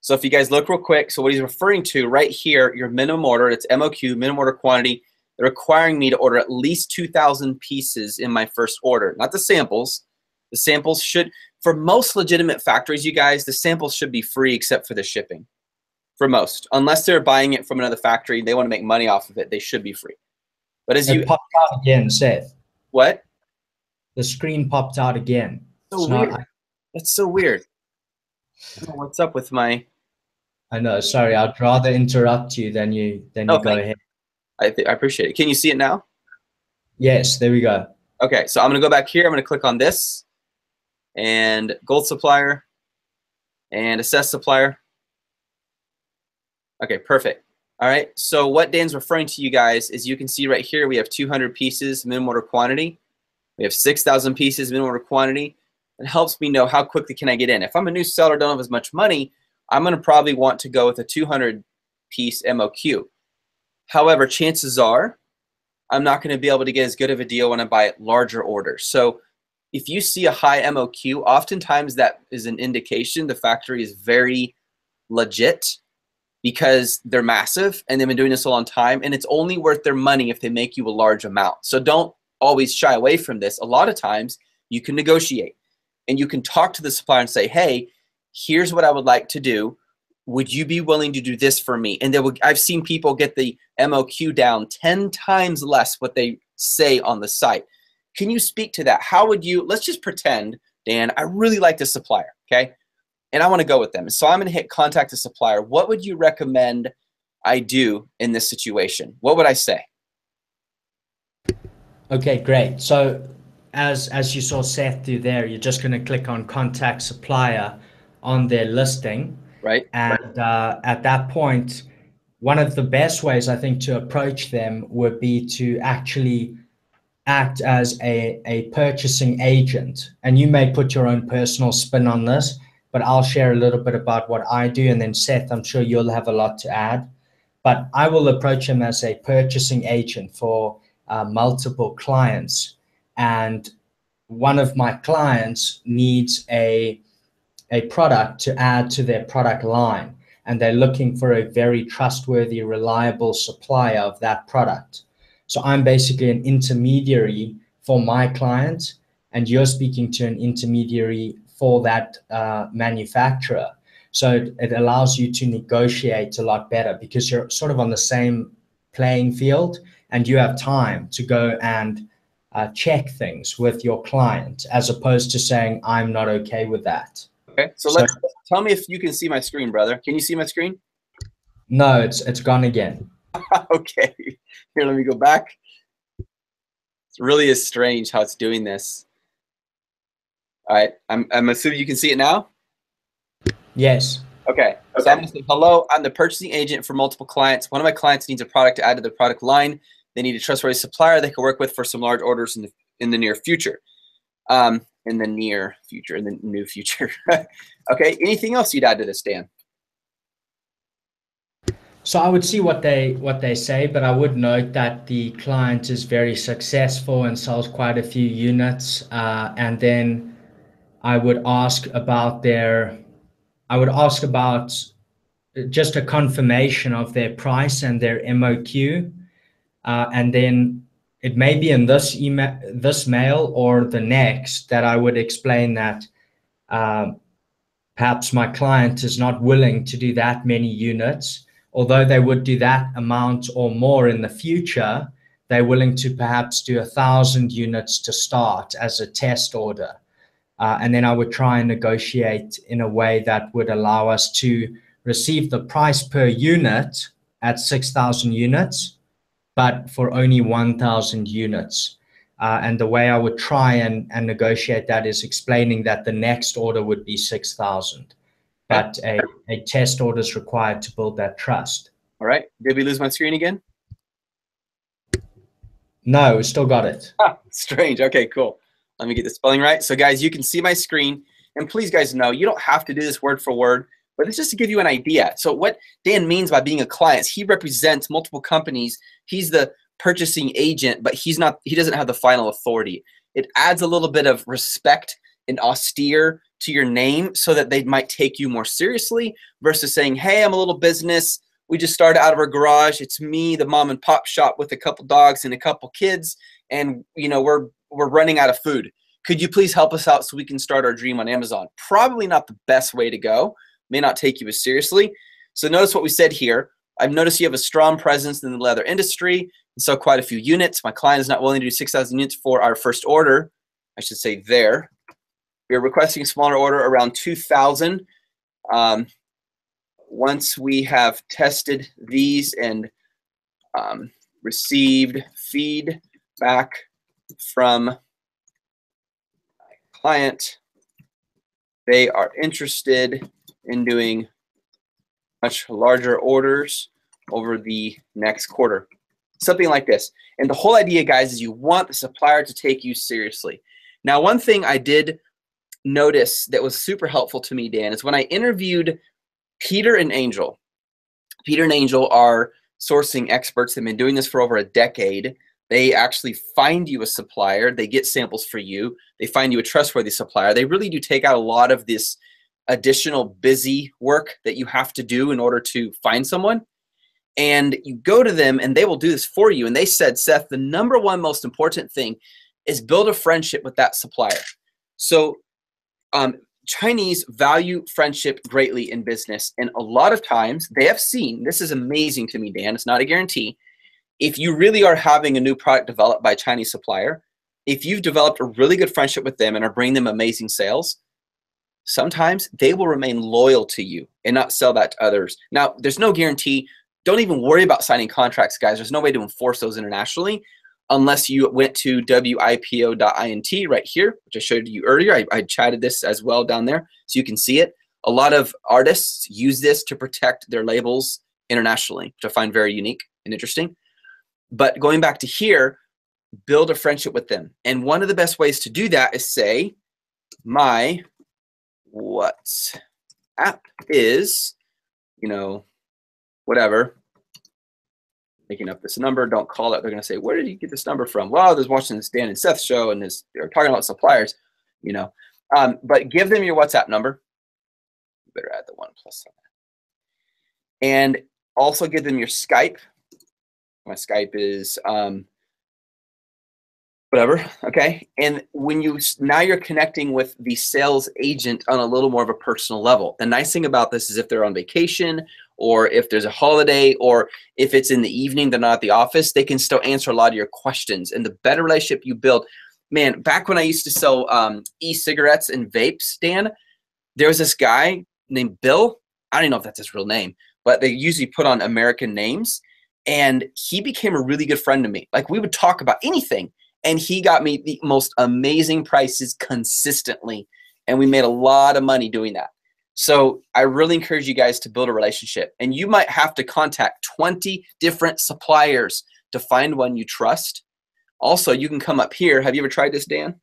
So if you guys look real quick, so what he's referring to right here, your minimum order, it's MOQ, minimum order quantity. They're requiring me to order at least 2,000 pieces in my first order, not the samples. The samples should, for most legitimate factories, you guys, the samples should be free except for the shipping. For most, unless they're buying it from another factory, they want to make money off of it, they should be free. But as it popped out again, Seth. What? The screen popped out again. So weird. That's so weird. I don't know what's up with my. I know. Sorry, I'd rather interrupt you than you go ahead. I appreciate it. Can you see it now? Yes, there we go. Okay, so I'm going to go back here. I'm going to click on this, and gold supplier, and assess supplier. Okay, perfect. All right, so what Dan's referring to, you guys, is you can see right here we have 200 pieces minimum order quantity. We have 6,000 pieces minimum order quantity. It helps me know how quickly can I get in. If I'm a new seller, don't have as much money, I'm going to probably want to go with a 200 piece MOQ. However, chances are I'm not going to be able to get as good of a deal when I buy larger orders. So if you see a high MOQ, oftentimes that is an indication the factory is very legit, because they're massive and they've been doing this a long time, and it's only worth their money if they make you a large amount. So don't always shy away from this. A lot of times you can negotiate and you can talk to the supplier and say, hey, here's what I would like to do. Would you be willing to do this for me? And I've seen people get the MOQ down 10 times less what they say on the site. Can you speak to that? How would you, let's just pretend, Dan, I really like the supplier, okay? And I want to go with them. So I'm going to hit contact a supplier. What would you recommend I do in this situation? What would I say? Okay, great. So as you saw Seth do there, you're just going to click on contact supplier on their listing. Right. And at that point, one of the best ways I think to approach them would be to actually act as a purchasing agent. And you may put your own personal spin on this, but I'll share a little bit about what I do. And then Seth, I'm sure you'll have a lot to add. But I will approach him as a purchasing agent for multiple clients. And one of my clients needs a product to add to their product line, and they're looking for a very trustworthy, reliable supplier of that product. So I'm basically an intermediary for my client, and you're speaking to an intermediary for that manufacturer. So it allows you to negotiate a lot better, because you're sort of on the same playing field, and you have time to go and check things with your client, as opposed to saying, I'm not okay with that. Okay, so tell me if you can see my screen, brother. Can you see my screen? No, it's gone again. Okay, here, let me go back. It really is strange how it's doing this. All right, I'm assuming you can see it now? Yes. Okay, so I'm going to say, hello, I'm the purchasing agent for multiple clients. One of my clients needs a product to add to their product line. They need a trustworthy supplier they can work with for some large orders in the near future. In the near future, in the new future. Okay, anything else you'd add to this, Dan? So I would see what they say, but I would note that the client is very successful and sells quite a few units. And then I would ask about just a confirmation of their price and their MOQ. And then it may be in this email, this mail, or the next, that I would explain that perhaps my client is not willing to do that many units, although they would do that amount or more in the future. They're willing to perhaps do 1,000 units to start as a test order. And then I would try and negotiate in a way that would allow us to receive the price per unit at 6,000 units, but for only 1,000 units. And the way I would try and negotiate that is explaining that the next order would be 6,000, but a test order is required to build that trust. All right. Did we lose my screen again? No, we still got it. Strange. Okay, cool. Let me get the spelling right. So guys, you can see my screen, and please guys know, you don't have to do this word for word, but it's just to give you an idea. So what Dan means by being a client, he represents multiple companies. He's the purchasing agent, but he doesn't have the final authority. It adds a little bit of respect and austere to your name so that they might take you more seriously versus saying, hey, I'm a little business. We just started out of our garage. It's me, the mom and pop shop with a couple dogs and a couple kids. And you know, we're running out of food. Could you please help us out so we can start our dream on Amazon? Probably not the best way to go. May not take you as seriously. So notice what we said here. I've noticed you have a strong presence in the leather industry and sell quite a few units. My client is not willing to do 6,000 units for our first order. I should say there. We are requesting a smaller order around 2,000. Once we have tested these and received feedback from my client, they are interested in doing much larger orders over the next quarter. Something like this. And the whole idea, guys, is you want the supplier to take you seriously. Now, one thing I did notice that was super helpful to me, Dan, is when I interviewed Peter and Angel. Peter and Angel are sourcing experts. They've been doing this for over a decade. They actually find you a supplier. They get samples for you. They find you a trustworthy supplier. They really do take out a lot of this additional busy work that you have to do in order to find someone. And you go to them and they will do this for you. And they said, Seth, the number one most important thing is build a friendship with that supplier. So Chinese value friendship greatly in business. And a lot of times they have seen, this is amazing to me, Dan, it's not a guarantee. If you really are having a new product developed by a Chinese supplier, if you've developed a really good friendship with them and are bringing them amazing sales, sometimes they will remain loyal to you and not sell that to others. Now, there's no guarantee. Don't even worry about signing contracts, guys. There's no way to enforce those internationally unless you went to wipo.int right here, which I showed you earlier. I chatted this as well down there so you can see it. A lot of artists use this to protect their labels internationally, which I find very unique and interesting. But going back to here, build a friendship with them. And one of the best ways to do that is say, my WhatsApp is, you know, whatever. Making up this number, don't call it. They're going to say, where did you get this number from? Well, I was watching this Dan and Seth show and they're talking about suppliers, you know. But give them your WhatsApp number. You better add the 1+ on that. And also give them your Skype. My Skype is whatever, okay? And when now you're connecting with the sales agent on a little more of a personal level. The nice thing about this is if they're on vacation or if there's a holiday or if it's in the evening, they're not at the office, they can still answer a lot of your questions. And the better relationship you build, man, back when I used to sell e-cigarettes and vapes, Dan, there was this guy named Bill. I don't even know if that's his real name, but they usually put on American names. And he became a really good friend to me. Like, we would talk about anything. And he got me the most amazing prices consistently. And we made a lot of money doing that. So I really encourage you guys to build a relationship. And you might have to contact 20 different suppliers to find one you trust. Also, you can come up here. Have you ever tried this, Dan?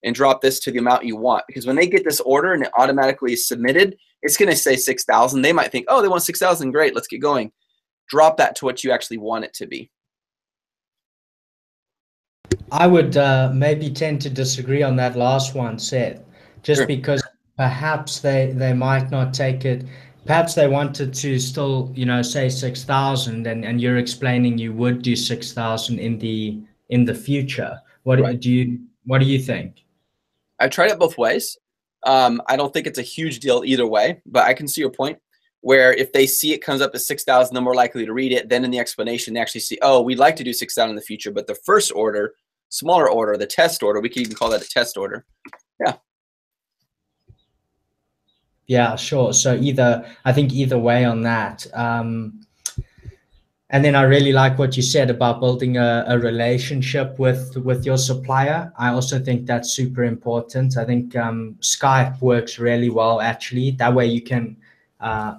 And drop this to the amount you want. Because when they get this order and it automatically is submitted, it's going to say 6,000. They might think, oh, they want 6,000. Great, let's get going. Drop that to what you actually want it to be. I would maybe tend to disagree on that last one, Seth, just Sure. because perhaps they might not take it. Perhaps they wanted to still, you know, say 6,000, and you're explaining you would do 6,000 in in the future. What do you think? I've tried it both ways. I don't think it's a huge deal either way, but I can see your point, where if they see it comes up to 6,000, they're more likely to read it. Then in the explanation, they actually see, oh, we'd like to do 6,000 in the future, but the first order, smaller order, the test order, we could even call that a test order. Yeah. Yeah, sure. So I think either way on that. And then I really like what you said about building a relationship with your supplier. I also think that's super important. I think Skype works really well, actually. That way you can,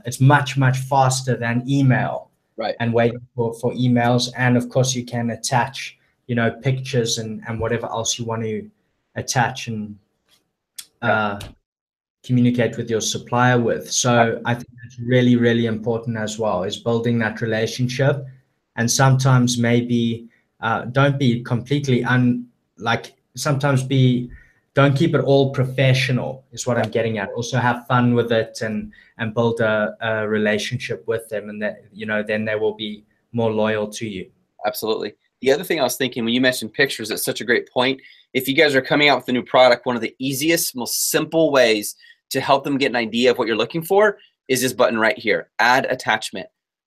it's much, much faster than email. Right. And wait for emails. And of course you can attach, pictures and whatever else you want to attach and communicate with your supplier with. So I think that's really, really important as well, is building that relationship. And sometimes maybe don't be completely don't keep it all professional is what I'm getting at. Also have fun with it and build a relationship with them, and that, then they will be more loyal to you. Absolutely. The other thing I was thinking when you mentioned pictures, it's such a great point. If you guys are coming out with a new product, one of the easiest, most simple ways to help them get an idea of what you're looking for is this button right here, add attachment.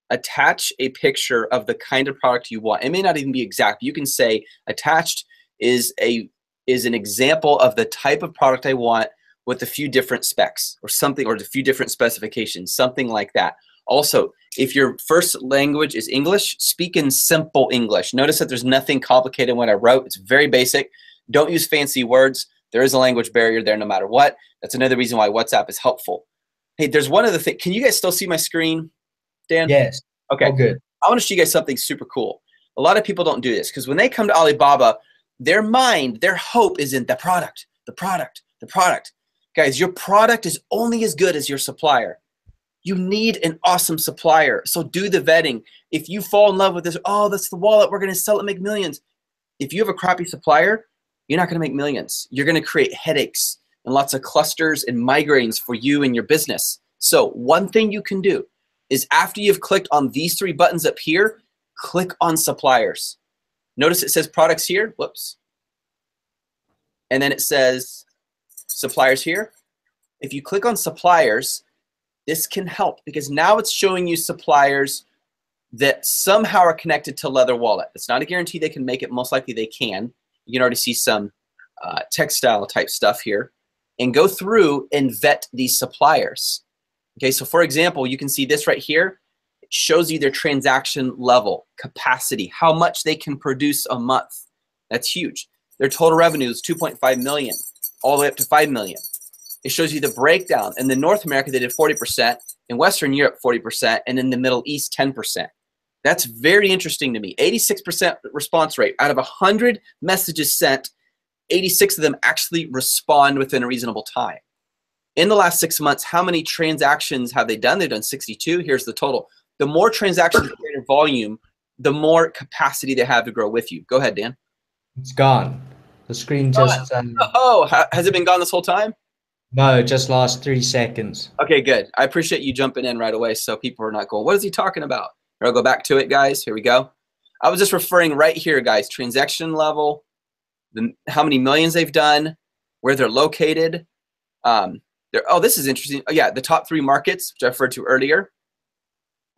Attach a picture of the kind of product you want. It may not even be exact. You can say attached is an example of the type of product I want with a few different specs or something, or a few different specifications, something like that. Also, if your first language is English, speak in simple English. Notice that there's nothing complicated in what I wrote. It's very basic. Don't use fancy words. There is a language barrier there no matter what. That's another reason why WhatsApp is helpful. Hey, there's one other thing. Can you guys still see my screen, Dan? Yes. Okay. Oh, good. I want to show you guys something super cool. A lot of people don't do this because when they come to Alibaba, their mind, their hope is in the product, the product, the product. Guys, your product is only as good as your supplier. You need an awesome supplier. So do the vetting. If you fall in love with this, oh, that's the wallet, we're going to sell it and make millions. If you have a crappy supplier, you're not going to make millions. You're going to create headaches and lots of clusters and migraines for you and your business. So one thing you can do is after you've clicked on these three buttons up here, click on suppliers. Notice it says products here. Whoops. And then it says suppliers here. If you click on suppliers, this can help because now it's showing you suppliers that somehow are connected to Leather Wallet. It's not a guarantee they can make it. Most likely they can. You can already see some textile type stuff here. And go through and vet these suppliers. Okay, so for example, you can see this right here. It shows you their transaction level, capacity, how much they can produce a month. That's huge. Their total revenue is 2.5 million, all the way up to 5 million. It shows you the breakdown. In the North America, they did 40%, in Western Europe, 40%, and in the Middle East, 10%. That's very interesting to me. 86% response rate. Out of 100 messages sent, 86 of them actually respond within a reasonable time. In the last 6 months, how many transactions have they done? They've done 62. Here's the total. The more transactions, the greater volume, the more capacity they have to grow with you. Go ahead, Dan. It's gone. The screen just... has it been gone this whole time? No, just last 3 seconds. Okay, good. I appreciate you jumping in right away so people are not going, what is he talking about? Here, I'll go back to it, guys. Here we go. I was just referring right here, guys. Transaction level, how many millions they've done, where they're located. Oh, this is interesting. Oh, yeah, the top 3 markets, which I referred to earlier.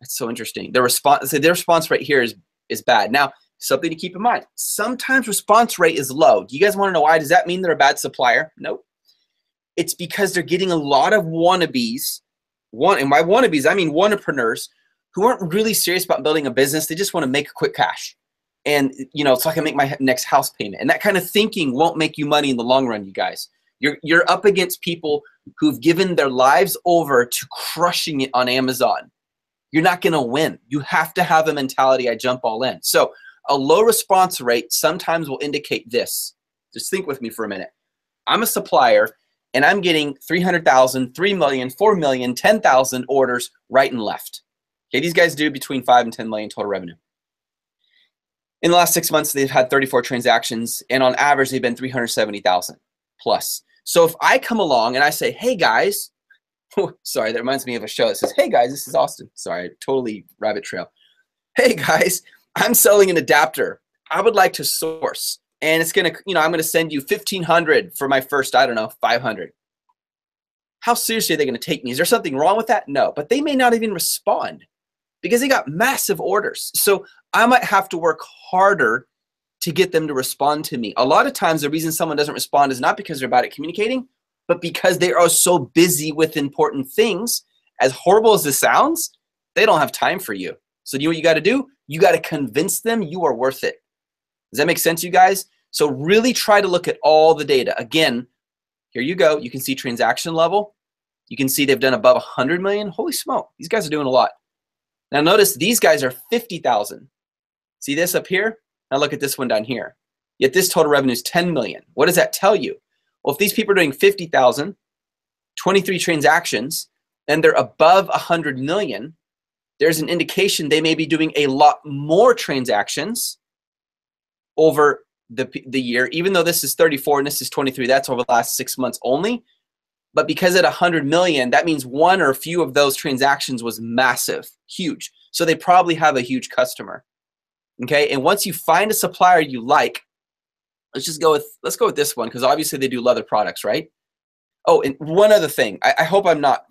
That's so interesting. Their response rate here is bad. Now, something to keep in mind. Sometimes response rate is low. Do you guys want to know why? Does that mean they're a bad supplier? Nope. It's because they're getting a lot of wannabes. And by wannabes, I mean entrepreneurs who aren't really serious about building a business. They just want to make quick cash. And, so I can make my next house payment. And that kind of thinking won't make you money in the long run, you guys. You're up against people who've given their lives over to crushing it on Amazon. You're not going to win. You have to have a mentality, I jump all in. So a low response rate sometimes will indicate this. Just think with me for a minute. I'm a supplier, and I'm getting 300,000, 3 million, 4 million, 10,000 orders right and left. Okay, these guys do between 5 and 10 million total revenue. In the last 6 months, they've had 34 transactions, and on average, they've been 370,000 plus. So if I come along and I say, hey guys, sorry, that reminds me of a show that says, hey guys, this is Austin. Sorry, totally rabbit trail. Hey guys, I'm selling an adapter. I would like to source, and it's going to, I'm going to send you 1,500 for my first, I don't know, 500. How seriously are they going to take me? Is there something wrong with that? No, but they may not even respond because they got massive orders. So I might have to work harder to get them to respond to me. A lot of times the reason someone doesn't respond is not because they're bad at communicating, but because they are so busy with important things. As horrible as this sounds, they don't have time for you. So you know what you got to do? You got to convince them you are worth it. Does that make sense, you guys? So really try to look at all the data. Again, here you go. You can see transaction level. You can see they've done above 100 million. Holy smoke, these guys are doing a lot. Now notice these guys are 50,000. See this up here? Now look at this one down here. Yet this total revenue is 10 million. What does that tell you? Well, if these people are doing 50,000, 23 transactions, and they're above 100 million, there's an indication they may be doing a lot more transactions over the year, even though this is 34 and this is 23, that's over the last 6 months only. But because at 100 million, that means one or a few of those transactions was massive, huge. So they probably have a huge customer. Okay, and once you find a supplier you like, let's go with this one, because obviously they do leather products, right? Oh, and one other thing, I hope I'm not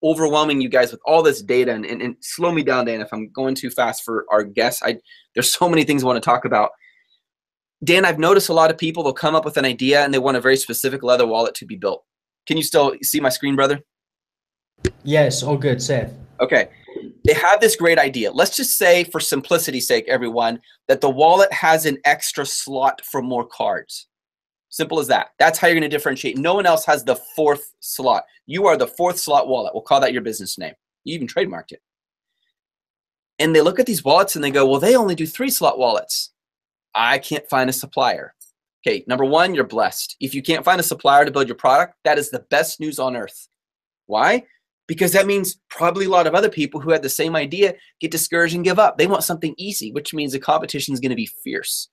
overwhelming you guys with all this data, and slow me down, Dan, if I'm going too fast for our guests. There's so many things I want to talk about. Dan, I've noticed a lot of people, they'll come up with an idea and they want a very specific leather wallet to be built. Can you still see my screen, brother? Yes, all good, Seth. Okay. They have this great idea. Let's just say, for simplicity's sake, everyone, that the wallet has an extra slot for more cards. Simple as that. That's how you're going to differentiate. No one else has the fourth slot. You are the fourth slot wallet. We'll call that your business name. You even trademarked it. And they look at these wallets and they go, well, they only do 3 slot wallets. I can't find a supplier. Okay, number one, you're blessed. If you can't find a supplier to build your product, that is the best news on earth. Why? Because that means probably a lot of other people who had the same idea get discouraged and give up. They want something easy, which means the competition is going to be fierce.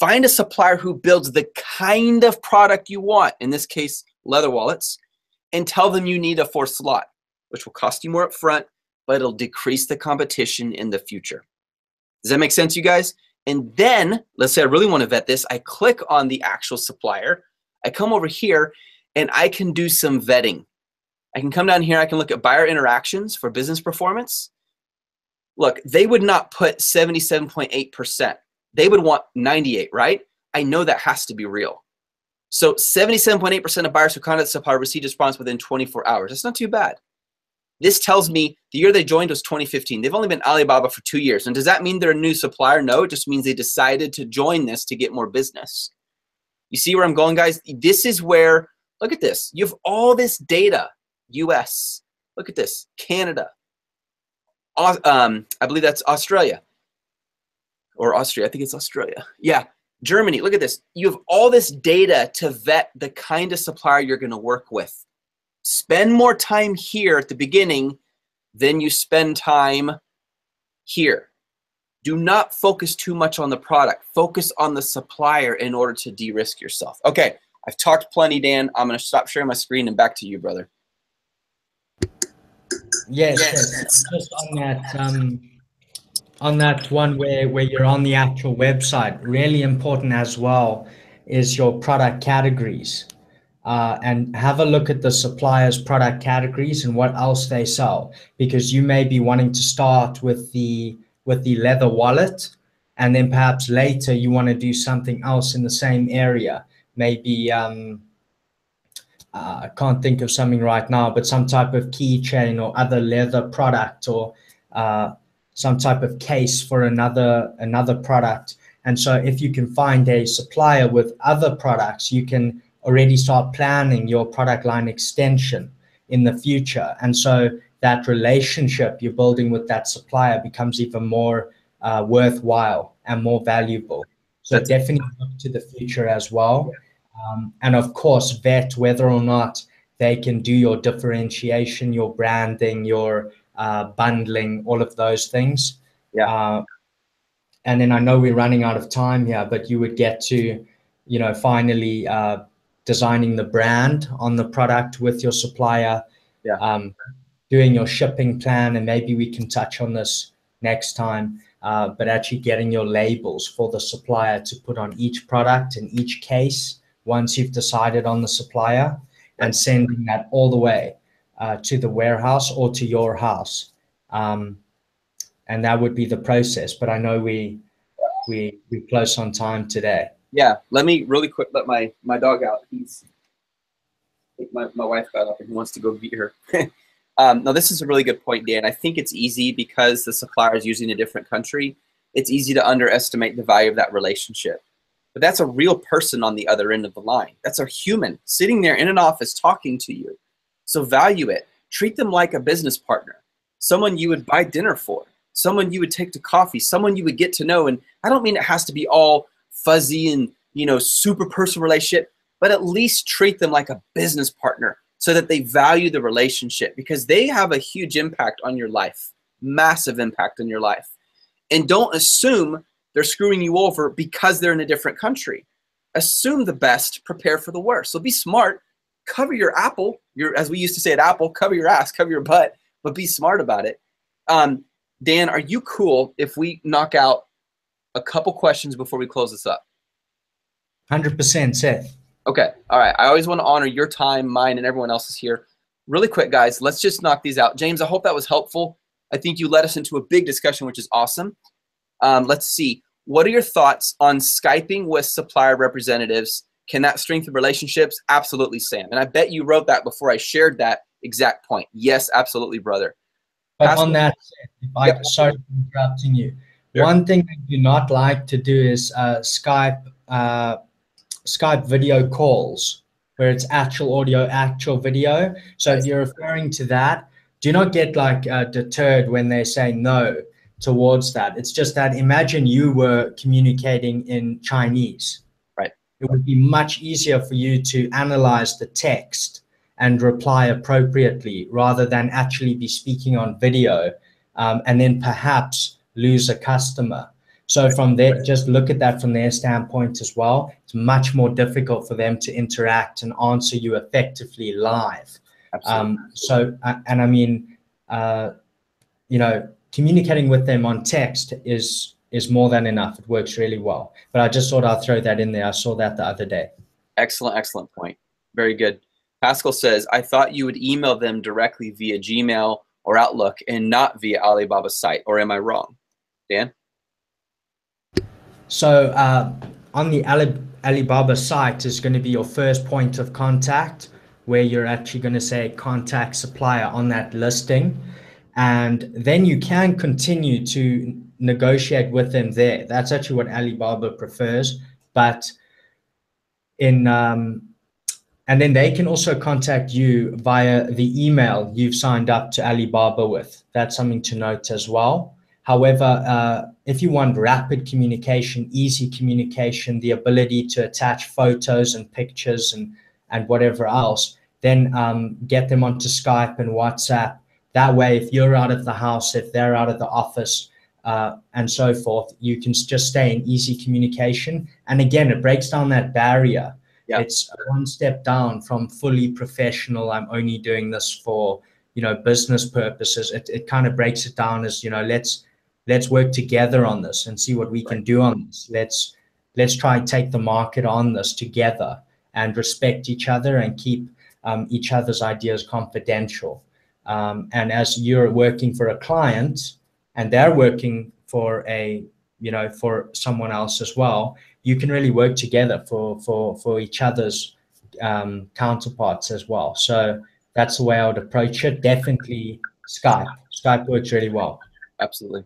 Find a supplier who builds the kind of product you want, in this case, leather wallets, and tell them you need a 4th slot, which will cost you more up front, but it'll decrease the competition in the future. Does that make sense, you guys? And then, let's say I really want to vet this. I click on the actual supplier. I come over here, and I can do some vetting. I can come down here. I can look at buyer interactions for business performance. Look, they would not put 77.8%. They would want 98, right? I know that has to be real. So 77.8% of buyers who contact the supplier received a response within 24 hours. That's not too bad. This tells me the year they joined was 2015. They've only been Alibaba for 2 years. And does that mean they're a new supplier? No, it just means they decided to join this to get more business. You see where I'm going, guys? This is where, look at this. You have all this data. US, look at this, Canada, I believe that's Australia, or Austria, I think it's Australia. Yeah, Germany, look at this. You have all this data to vet the kind of supplier you're going to work with. Spend more time here at the beginning than you spend time here. Do not focus too much on the product. Focus on the supplier in order to de-risk yourself. Okay, I've talked plenty, Dan. I'm going to stop sharing my screen and back to you, brother. Yes. Just on that one where you're on the actual website, really important as well is your product categories. And have a look at the supplier's product categories and what else they sell, because you may be wanting to start with the leather wallet, and then perhaps later you want to do something else in the same area. Maybe I can't think of something right now, but some type of keychain or other leather product, or some type of case for another product. And so if you can find a supplier with other products, you can already start planning your product line extension in the future. And so that relationship you're building with that supplier becomes even more worthwhile and more valuable. So definitely look to the future as well. And of course, vet whether or not they can do your differentiation, your branding, your bundling, all of those things. Yeah. And then I know we're running out of time here, but you would get to, finally designing the brand on the product with your supplier, doing your shipping plan, and maybe we can touch on this next time, but actually getting your labels for the supplier to put on each product in each case once you've decided on the supplier, and sending that all the way to the warehouse or to your house. And that would be the process. But I know we're close on time today. Yeah, let me really quick let my dog out. My wife got up and he wants to go beat her. No, this is a really good point, Dan. I think it's easy because the supplier is using a different country. It's easy to underestimate the value of that relationship. But that's a real person on the other end of the line. That's a human sitting there in an office talking to you. So value it. Treat them like a business partner, someone you would buy dinner for, someone you would take to coffee, someone you would get to know. And I don't mean it has to be all fuzzy and, you know, super personal relationship, but at least treat them like a business partner so that they value the relationship, because they have a huge impact on your life, massive impact on your life. And don't assume they're screwing you over because they're in a different country. Assume the best, prepare for the worst. So be smart, cover your apple, as we used to say at Apple, cover your ass, cover your butt, but be smart about it. Dan, are you cool if we knock out a couple questions before we close this up? 100%, Seth. Okay, all right. I always want to honor your time, mine, and everyone else's here. Really quick, guys, let's just knock these out. James, I hope that was helpful. I think you led us into a big discussion, which is awesome. Let's see. What are your thoughts on Skyping with supplier representatives? Can that strengthen relationships? Absolutely, Sam. And I bet you wrote that before I shared that exact point. Yes, absolutely, brother. But on that, sorry for interrupting you. Sure. One thing I do not like to do is Skype video calls where it's actual audio, actual video. So if you're referring to that, do not get like deterred when they say no towards that. It's just that imagine you were communicating in Chinese. Right. It would be much easier for you to analyze the text and reply appropriately rather than actually be speaking on video and then perhaps lose a customer. So from there, just look at that from their standpoint as well. It's much more difficult for them to interact and answer you effectively live. Absolutely. And I mean, you know, communicating with them on text is more than enough. It works really well. But I just thought I'd throw that in there. I saw that the other day. Excellent, excellent point. Very good. Pascal says, I thought you would email them directly via Gmail or Outlook and not via Alibaba's site, or am I wrong? Dan? So on the Alibaba site is going to be your first point of contact, where you're actually going to say contact supplier on that listing. And then you can continue to negotiate with them there. That's actually what Alibaba prefers. But and then they can also contact you via the email you've signed up to Alibaba with. That's something to note as well. However, if you want rapid communication, easy communication, the ability to attach photos and pictures and whatever else, then get them onto Skype and WhatsApp. That way, if you're out of the house, if they're out of the office, and so forth, you can just stay in easy communication. And again, it breaks down that barrier. Yeah. It's one step down from fully professional. I'm only doing this for, you know, business purposes. It kind of breaks it down as, you know, let's work together on this and see what we can do on this. Let's try and take the market on this together and respect each other and keep each other's ideas confidential. And as you're working for a client and they're working for for someone else as well, you can really work together for each other's counterparts as well. So that's the way I would approach it. Definitely Skype. Skype works really well. Absolutely.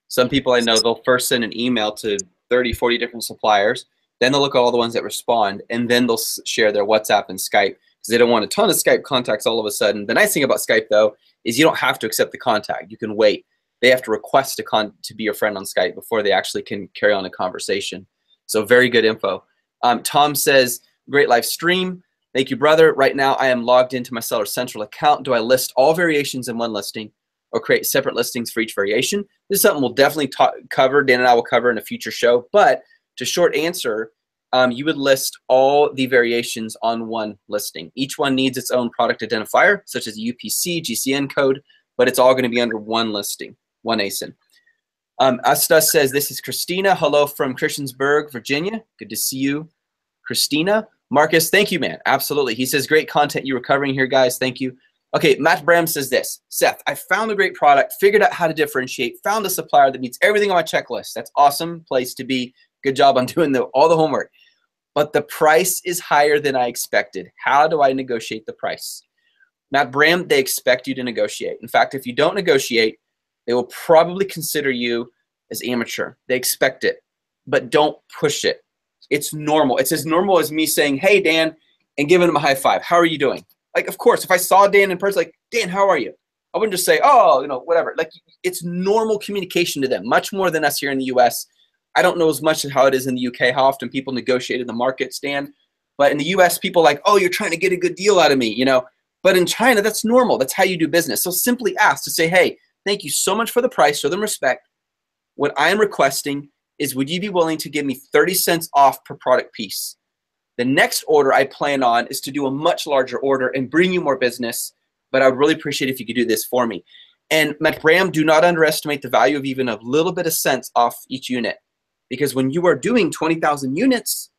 Some people I know, they'll first send an email to 30, 40 different suppliers. Then they'll look at all the ones that respond, and then they'll share their WhatsApp and Skype because they don't want a ton of Skype contacts all of a sudden. The nice thing about Skype, though, is you don't have to accept the contact. You can wait. They have to request to be your friend on Skype before they actually can carry on a conversation. So very good info. Tom says, great live stream. Thank you, brother. Right now, I am logged into my Seller Central account. Do I list all variations in one listing or create separate listings for each variation? This is something we'll definitely cover. Dan and I will cover in a future show. But to short answer, you would list all the variations on one listing. Each one needs its own product identifier, such as UPC, GCN code, but it's all going to be under one listing, one ASIN. Asta says, this is Christina. Hello from Christiansburg, Virginia. Good to see you, Christina. Marcus, thank you, man. Absolutely. He says, great content you were covering here, guys. Thank you. Okay, Matt Bram says this. Seth, I found a great product, figured out how to differentiate, found a supplier that meets everything on my checklist. That's awesome place to be. Good job on doing all the homework. But the price is higher than I expected. How do I negotiate the price? Matt Bram, they expect you to negotiate. In fact, if you don't negotiate, they will probably consider you as amateur. They expect it, but don't push it. It's normal. It's as normal as me saying, hey, Dan, and giving him a high five. How are you doing? Like, of course, if I saw Dan in person, like, Dan, how are you? I wouldn't just say, oh, whatever. Like, it's normal communication to them, much more than us here in the U.S. I don't know as much as how it is in the UK, how often people negotiate in the market stand. But in the U.S., people are like, oh, you're trying to get a good deal out of me, But in China, that's normal. That's how you do business. So simply ask to say, hey, thank you so much for the price. Show them respect. What I am requesting is, would you be willing to give me 30 cents off per product piece? The next order I plan on is to do a much larger order and bring you more business, but I would really appreciate if you could do this for me. And Matt Graham, do not underestimate the value of even a little bit of cents off each unit, because when you are doing 20,000 units,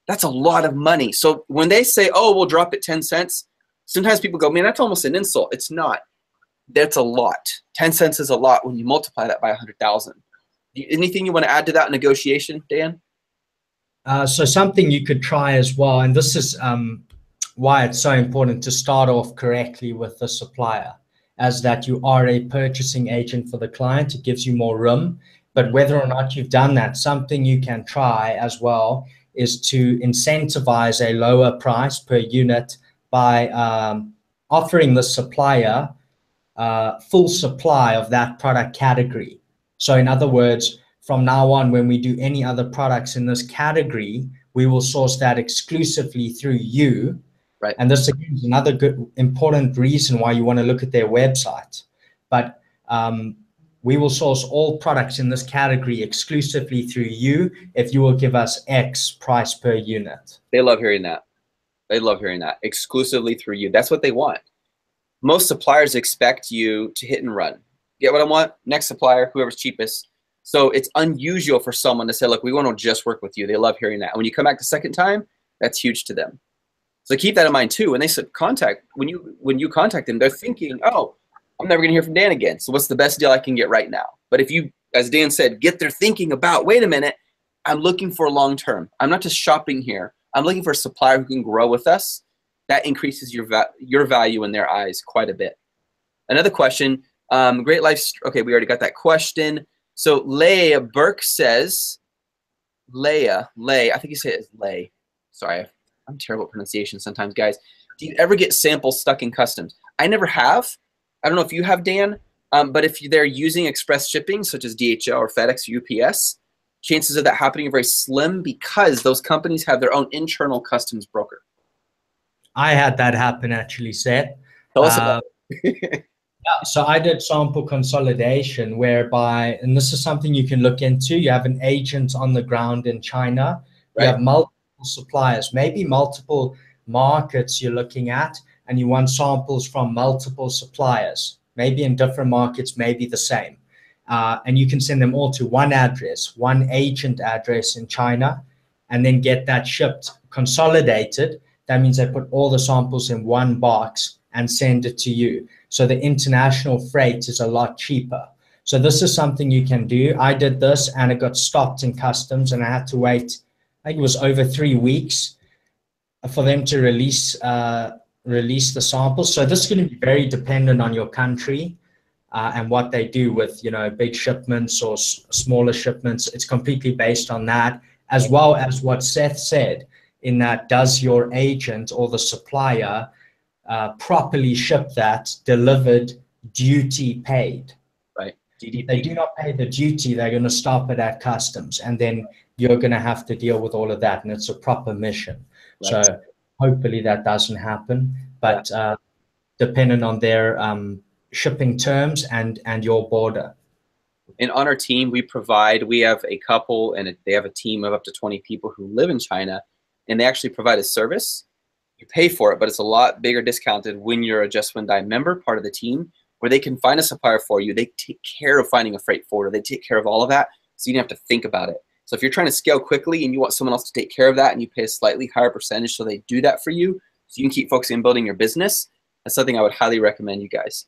that's a lot of money. So when they say, oh, we'll drop it 10 cents, sometimes people go, man, that's almost an insult. It's not. That's a lot. 10 cents is a lot when you multiply that by 100,000. Anything you want to add to that negotiation, Dan? So something you could try as well, and this is why it's so important to start off correctly with the supplier, as that you are a purchasing agent for the client. It gives you more room. But whether or not you've done that, something you can try as well is to incentivize a lower price per unit by offering the supplier full supply of that product category. So in other words, from now on, when we do any other products in this category, we will source that exclusively through you. Right. And this again is another good, important reason why you want to look at their website. But we will source all products in this category exclusively through you if you will give us X price per unit. They love hearing that. They love hearing that. Exclusively through you. That's what they want. Most suppliers expect you to hit and run. Get what I want? Next supplier, whoever's cheapest. So it's unusual for someone to say, look, we want to just work with you. They love hearing that. And when you come back the second time, that's huge to them. So keep that in mind too. When they said when you contact them, they're thinking, oh, I'm never going to hear from Dan again. So what's the best deal I can get right now? But if you, as Dan said, get their thinking about, wait a minute, I'm looking for long term. I'm not just shopping here. I'm looking for a supplier who can grow with us. That increases your value in their eyes quite a bit. Another question, great life. Okay, we already got that question. So Leia Burke says, I think you say it's Lay. Sorry, I'm terrible at pronunciation sometimes, guys. Do you ever get samples stuck in customs? I never have. I don't know if you have, Dan, but if they're using express shipping, such as DHL or FedEx or UPS, chances of that happening are very slim because those companies have their own internal customs broker. I had that happen actually, Seth. Tell us about it. Yeah, so I did sample consolidation whereby, and this is something you can look into, you have an agent on the ground in China, you have multiple suppliers, maybe multiple markets you're looking at, and you want samples from multiple suppliers, maybe in different markets, maybe the same. And you can send them all to one address, one agent address in China, and then get that shipped, consolidated. That means they put all the samples in one box and send it to you. So the international freight is a lot cheaper. So this is something you can do. I did this and it got stopped in customs and I had to wait, I think it was over 3 weeks for them to release the samples. So this is going to be very dependent on your country and what they do with, big shipments or smaller shipments. It's completely based on that, as well as what Seth said, in that does your agent or the supplier properly ship that, delivered, duty paid. Right. If they do not pay the duty, they're going to stop it at customs, and then you're going to have to deal with all of that, and it's a proper mission. Right. So hopefully that doesn't happen, but depending on their shipping terms and your border. And on our team, we have a couple, and they have a team of up to 20 people who live in China, and they actually provide a service. You pay for it, but it's a lot bigger discounted when you're a Just One Dime member, part of the team. where they can find a supplier for you. They take care of finding a freight forwarder. They take care of all of that, so you don't have to think about it. So if you're trying to scale quickly and you want someone else to take care of that and you pay a slightly higher percentage so they do that for you so you can keep focusing on building your business, that's something I would highly recommend you guys.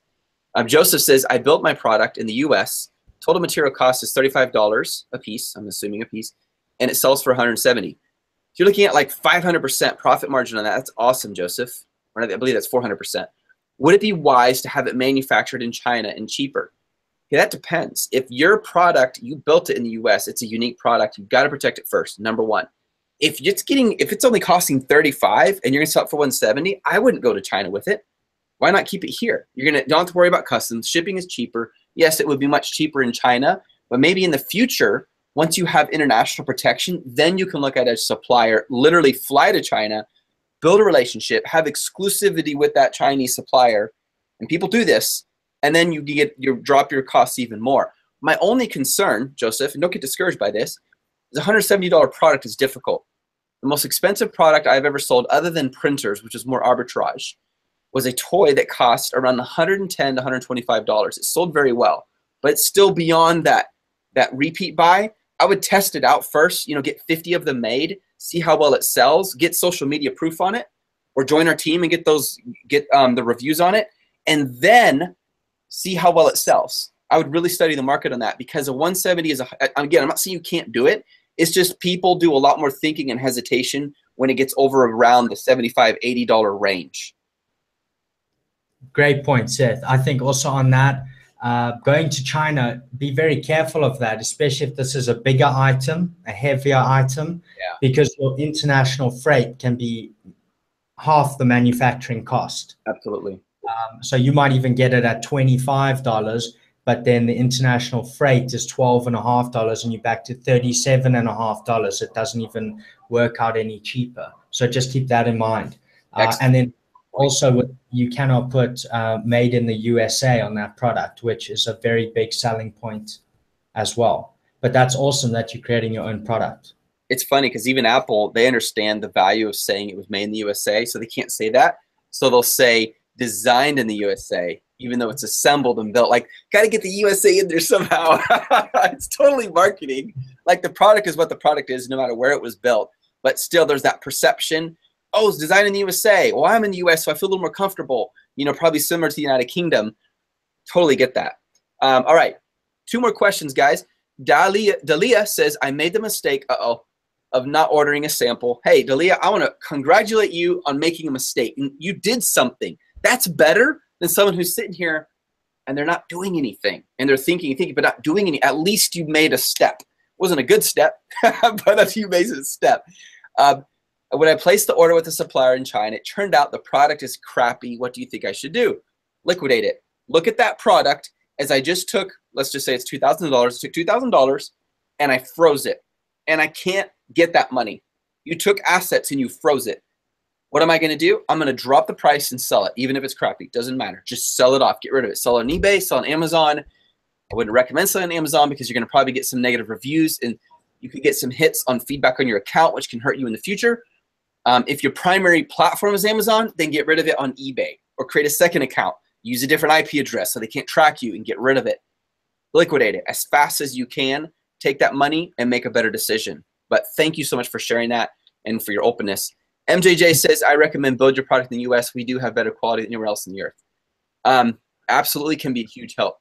Joseph says, I built my product in the US. Total material cost is $35 a piece, I'm assuming a piece, and it sells for $170. If you're looking at like 500% profit margin on that, that's awesome, Joseph. Or I believe that's 400%. Would it be wise to have it manufactured in China and cheaper? Yeah, that depends. If your product, you built it in the US, it's a unique product, you've got to protect it first, number one. If it's only costing 35 and you're gonna sell it for 170, I wouldn't go to China with it. Why not keep it here? Don't have to worry about customs. Shipping is cheaper. Yes, it would be much cheaper in China, but maybe in the future, once you have international protection, then you can look at a supplier, literally fly to China, build a relationship, have exclusivity with that Chinese supplier, and people do this, and then you drop your costs even more. My only concern, Joseph, and don't get discouraged by this, is a $170 product is difficult. The most expensive product I've ever sold, other than printers, which is more arbitrage, was a toy that cost around $110 to $125. It sold very well, but it's still beyond that repeat buy. I would test it out first, get 50 of them made, see how well it sells, get social media proof on it, or join our team and get the reviews on it, and then see how well it sells. I would really study the market on that, because a 170 is again, I'm not saying you can't do it. It's just people do a lot more thinking and hesitation when it gets over around the $75, $80 range. Great point, Seth. I think also on that, going to China, be very careful of that, especially if this is a bigger item, a heavier item, because your international freight can be half the manufacturing cost. Absolutely. So you might even get it at $25, but then the international freight is $12.50 and you're back to $37.50. It doesn't even work out any cheaper. So just keep that in mind. And then also, you cannot put made in the USA on that product, which is a very big selling point as well. But that's awesome that you're creating your own product. It's funny because even Apple, they understand the value of saying it was made in the USA, so they can't say that. So they'll say designed in the USA, even though it's assembled and built. Like, got to get the USA in there somehow. It's totally marketing. Like, the product is what the product is, no matter where it was built. But still, there's that perception. Oh, it's designed in the USA. Well, I'm in the US, so I feel a little more comfortable. Probably similar to the United Kingdom. Totally get that. All right, 2 more questions, guys. Dalia says, I made the mistake, of not ordering a sample. Hey, Dalia, I want to congratulate you on making a mistake. You did something. That's better than someone who's sitting here and they're not doing anything. And they're thinking, but not doing any. At least you made a step. It wasn't a good step, but you made a step. When I placed the order with the supplier in China, it turned out the product is crappy. What do you think I should do? Liquidate it. Look at that product as I just took, let's just say it's $2,000. I took $2,000 and I froze it. And I can't get that money. You took assets and you froze it. What am I going to do? I'm going to drop the price and sell it, even if it's crappy. Doesn't matter. Just sell it off. Get rid of it. Sell it on eBay, sell it on Amazon. I wouldn't recommend selling on Amazon because you're going to probably get some negative reviews and you could get some hits on feedback on your account, which can hurt you in the future. If your primary platform is Amazon, then get rid of it on eBay or create a second account. Use a different IP address so they can't track you and get rid of it. Liquidate it as fast as you can. Take that money and make a better decision. But thank you so much for sharing that and for your openness. MJJ says, I recommend build your product in the US. We do have better quality than anywhere else in the earth. Absolutely can be a huge help.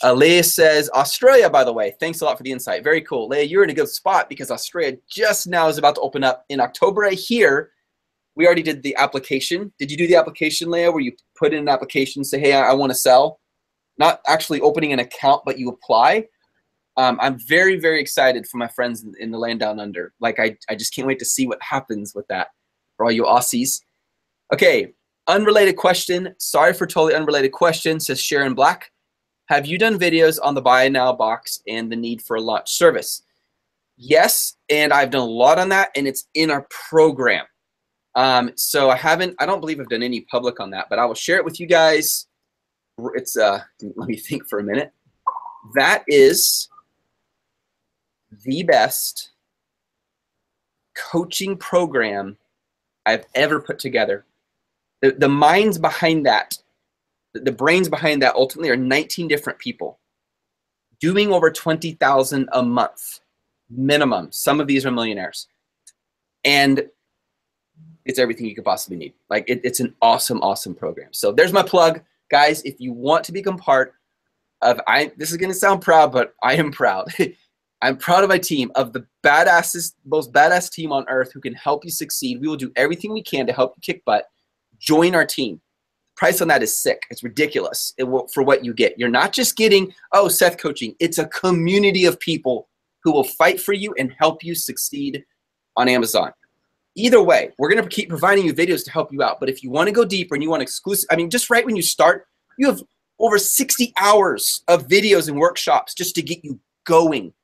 Leah says, Australia, by the way. Thanks a lot for the insight. Very cool. Leah, you're in a good spot because Australia just now is about to open up in October. I hear we already did the application. Did you do the application, Leah, where you put in an application, say, hey, I want to sell? Not actually opening an account, but you apply. I'm very, very excited for my friends in the land down under. Like, I just can't wait to see what happens with that for all you Aussies. Okay, unrelated question. Sorry for totally unrelated question, says Sharon Black. Have you done videos on the buy now box and the need for a launch service? Yes, and I've done a lot on that, and it's in our program. So I don't believe I've done any public on that, but I will share it with you guys. It's let me think for a minute. That is the best coaching program I've ever put together. The minds behind that, the brains behind that ultimately are 19 different people doing over 20,000 a month minimum. Some of these are millionaires, and it's everything you could possibly need. Like it's an awesome, awesome program. So there's my plug, guys. If you want to become part of, this is going to sound proud, but I am proud. I'm proud of my team, of the most badass team on earth who can help you succeed. We will do everything we can to help you kick butt. Join our team. Price on that is sick. It's ridiculous for what you get. You're not just getting, oh, Seth coaching. It's a community of people who will fight for you and help you succeed on Amazon. Either way, we're going to keep providing you videos to help you out. But if you want to go deeper and you want exclusive, I mean, just right when you start, you have over 60 hours of videos and workshops just to get you going,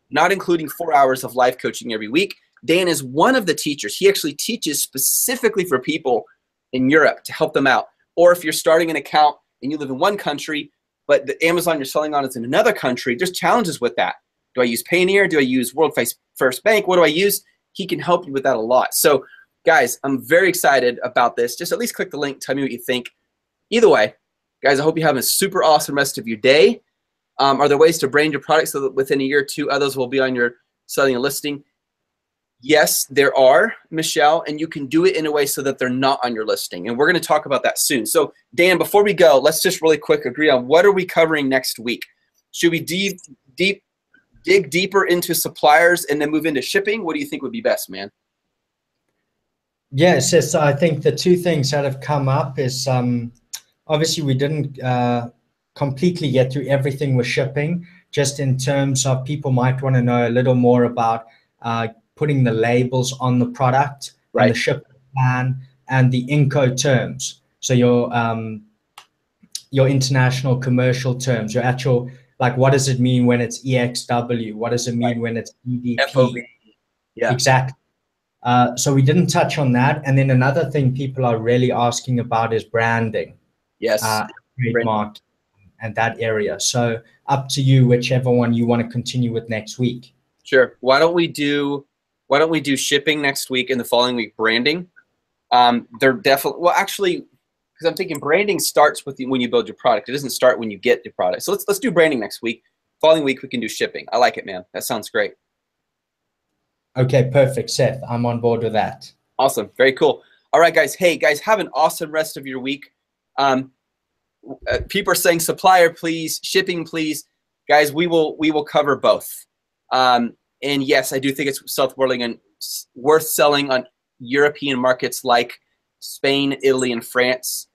not including 4 hours of live coaching every week. Dan is one of the teachers. He actually teaches specifically for people in Europe to help them out. Or if you're starting an account and you live in one country, but the Amazon you're selling on is in another country, there's challenges with that. Do I use Payoneer? Do I use World First Bank? What do I use? He can help you with that a lot. So, guys, I'm very excited about this. Just at least click the link. Tell me what you think. Either way, guys, I hope you have a super awesome rest of your day. Are there ways to brand your product so that within a year or two, others will be on your selling and listing? Yes, there are, Michelle, and you can do it in a way so that they're not on your listing. And we're going to talk about that soon. So, Dan, before we go, let's just really quick agree on what are we covering next week? Should we dig deeper into suppliers and then move into shipping? What do you think would be best, man? Yes, yes. I think the two things that have come up is obviously we didn't completely get through everything with shipping, just in terms of people might want to know a little more about putting the labels on the product, right, and the shipping plan and the Incoterms. So your international commercial terms, your actual, like, what does it mean when it's EXW? What does it mean when it's EDP? FOB. Yeah, exactly. So we didn't touch on that. And then another thing people are really asking about is branding. Yes, trademark and that area. So up to you, whichever one you want to continue with next week. Sure. Why don't we do shipping next week and the following week branding? They're definitely, well, actually, because I'm thinking branding starts with when you build your product. It doesn't start when you get your product. So let's do branding next week. Following week we can do shipping. I like it, man. That sounds great. Okay, perfect, Seth. I'm on board with that. Awesome. Very cool. All right, guys. Hey, guys, have an awesome rest of your week. People are saying supplier, please, shipping, please. Guys, we will cover both. And yes, I do think it's worth selling on European markets like Spain, Italy, and France.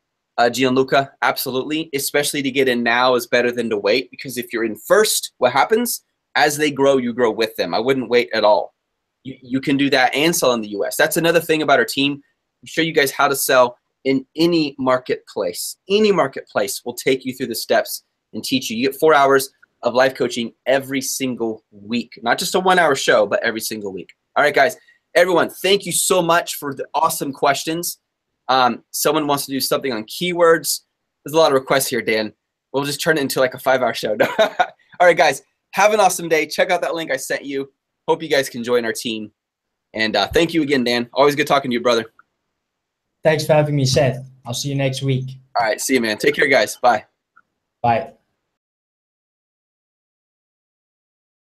Gianluca, absolutely. Especially to get in now is better than to wait, because if you're in first, what happens? As they grow, you grow with them. I wouldn't wait at all. You can do that and sell in the US. That's another thing about our team. We show you guys how to sell in any marketplace. Any marketplace will take you through the steps and teach you. You get 4 hours of life coaching every single week. Not just a 1 hour show, but every single week. All right, guys. Everyone, thank you so much for the awesome questions. Someone wants to do something on keywords. There's a lot of requests here, Dan. We'll just turn it into like a 5 hour show. All right, guys. Have an awesome day. Check out that link I sent you. Hope you guys can join our team. And thank you again, Dan. Always good talking to you, brother. Thanks for having me, Seth. I'll see you next week. All right. See you, man. Take care, guys. Bye. Bye.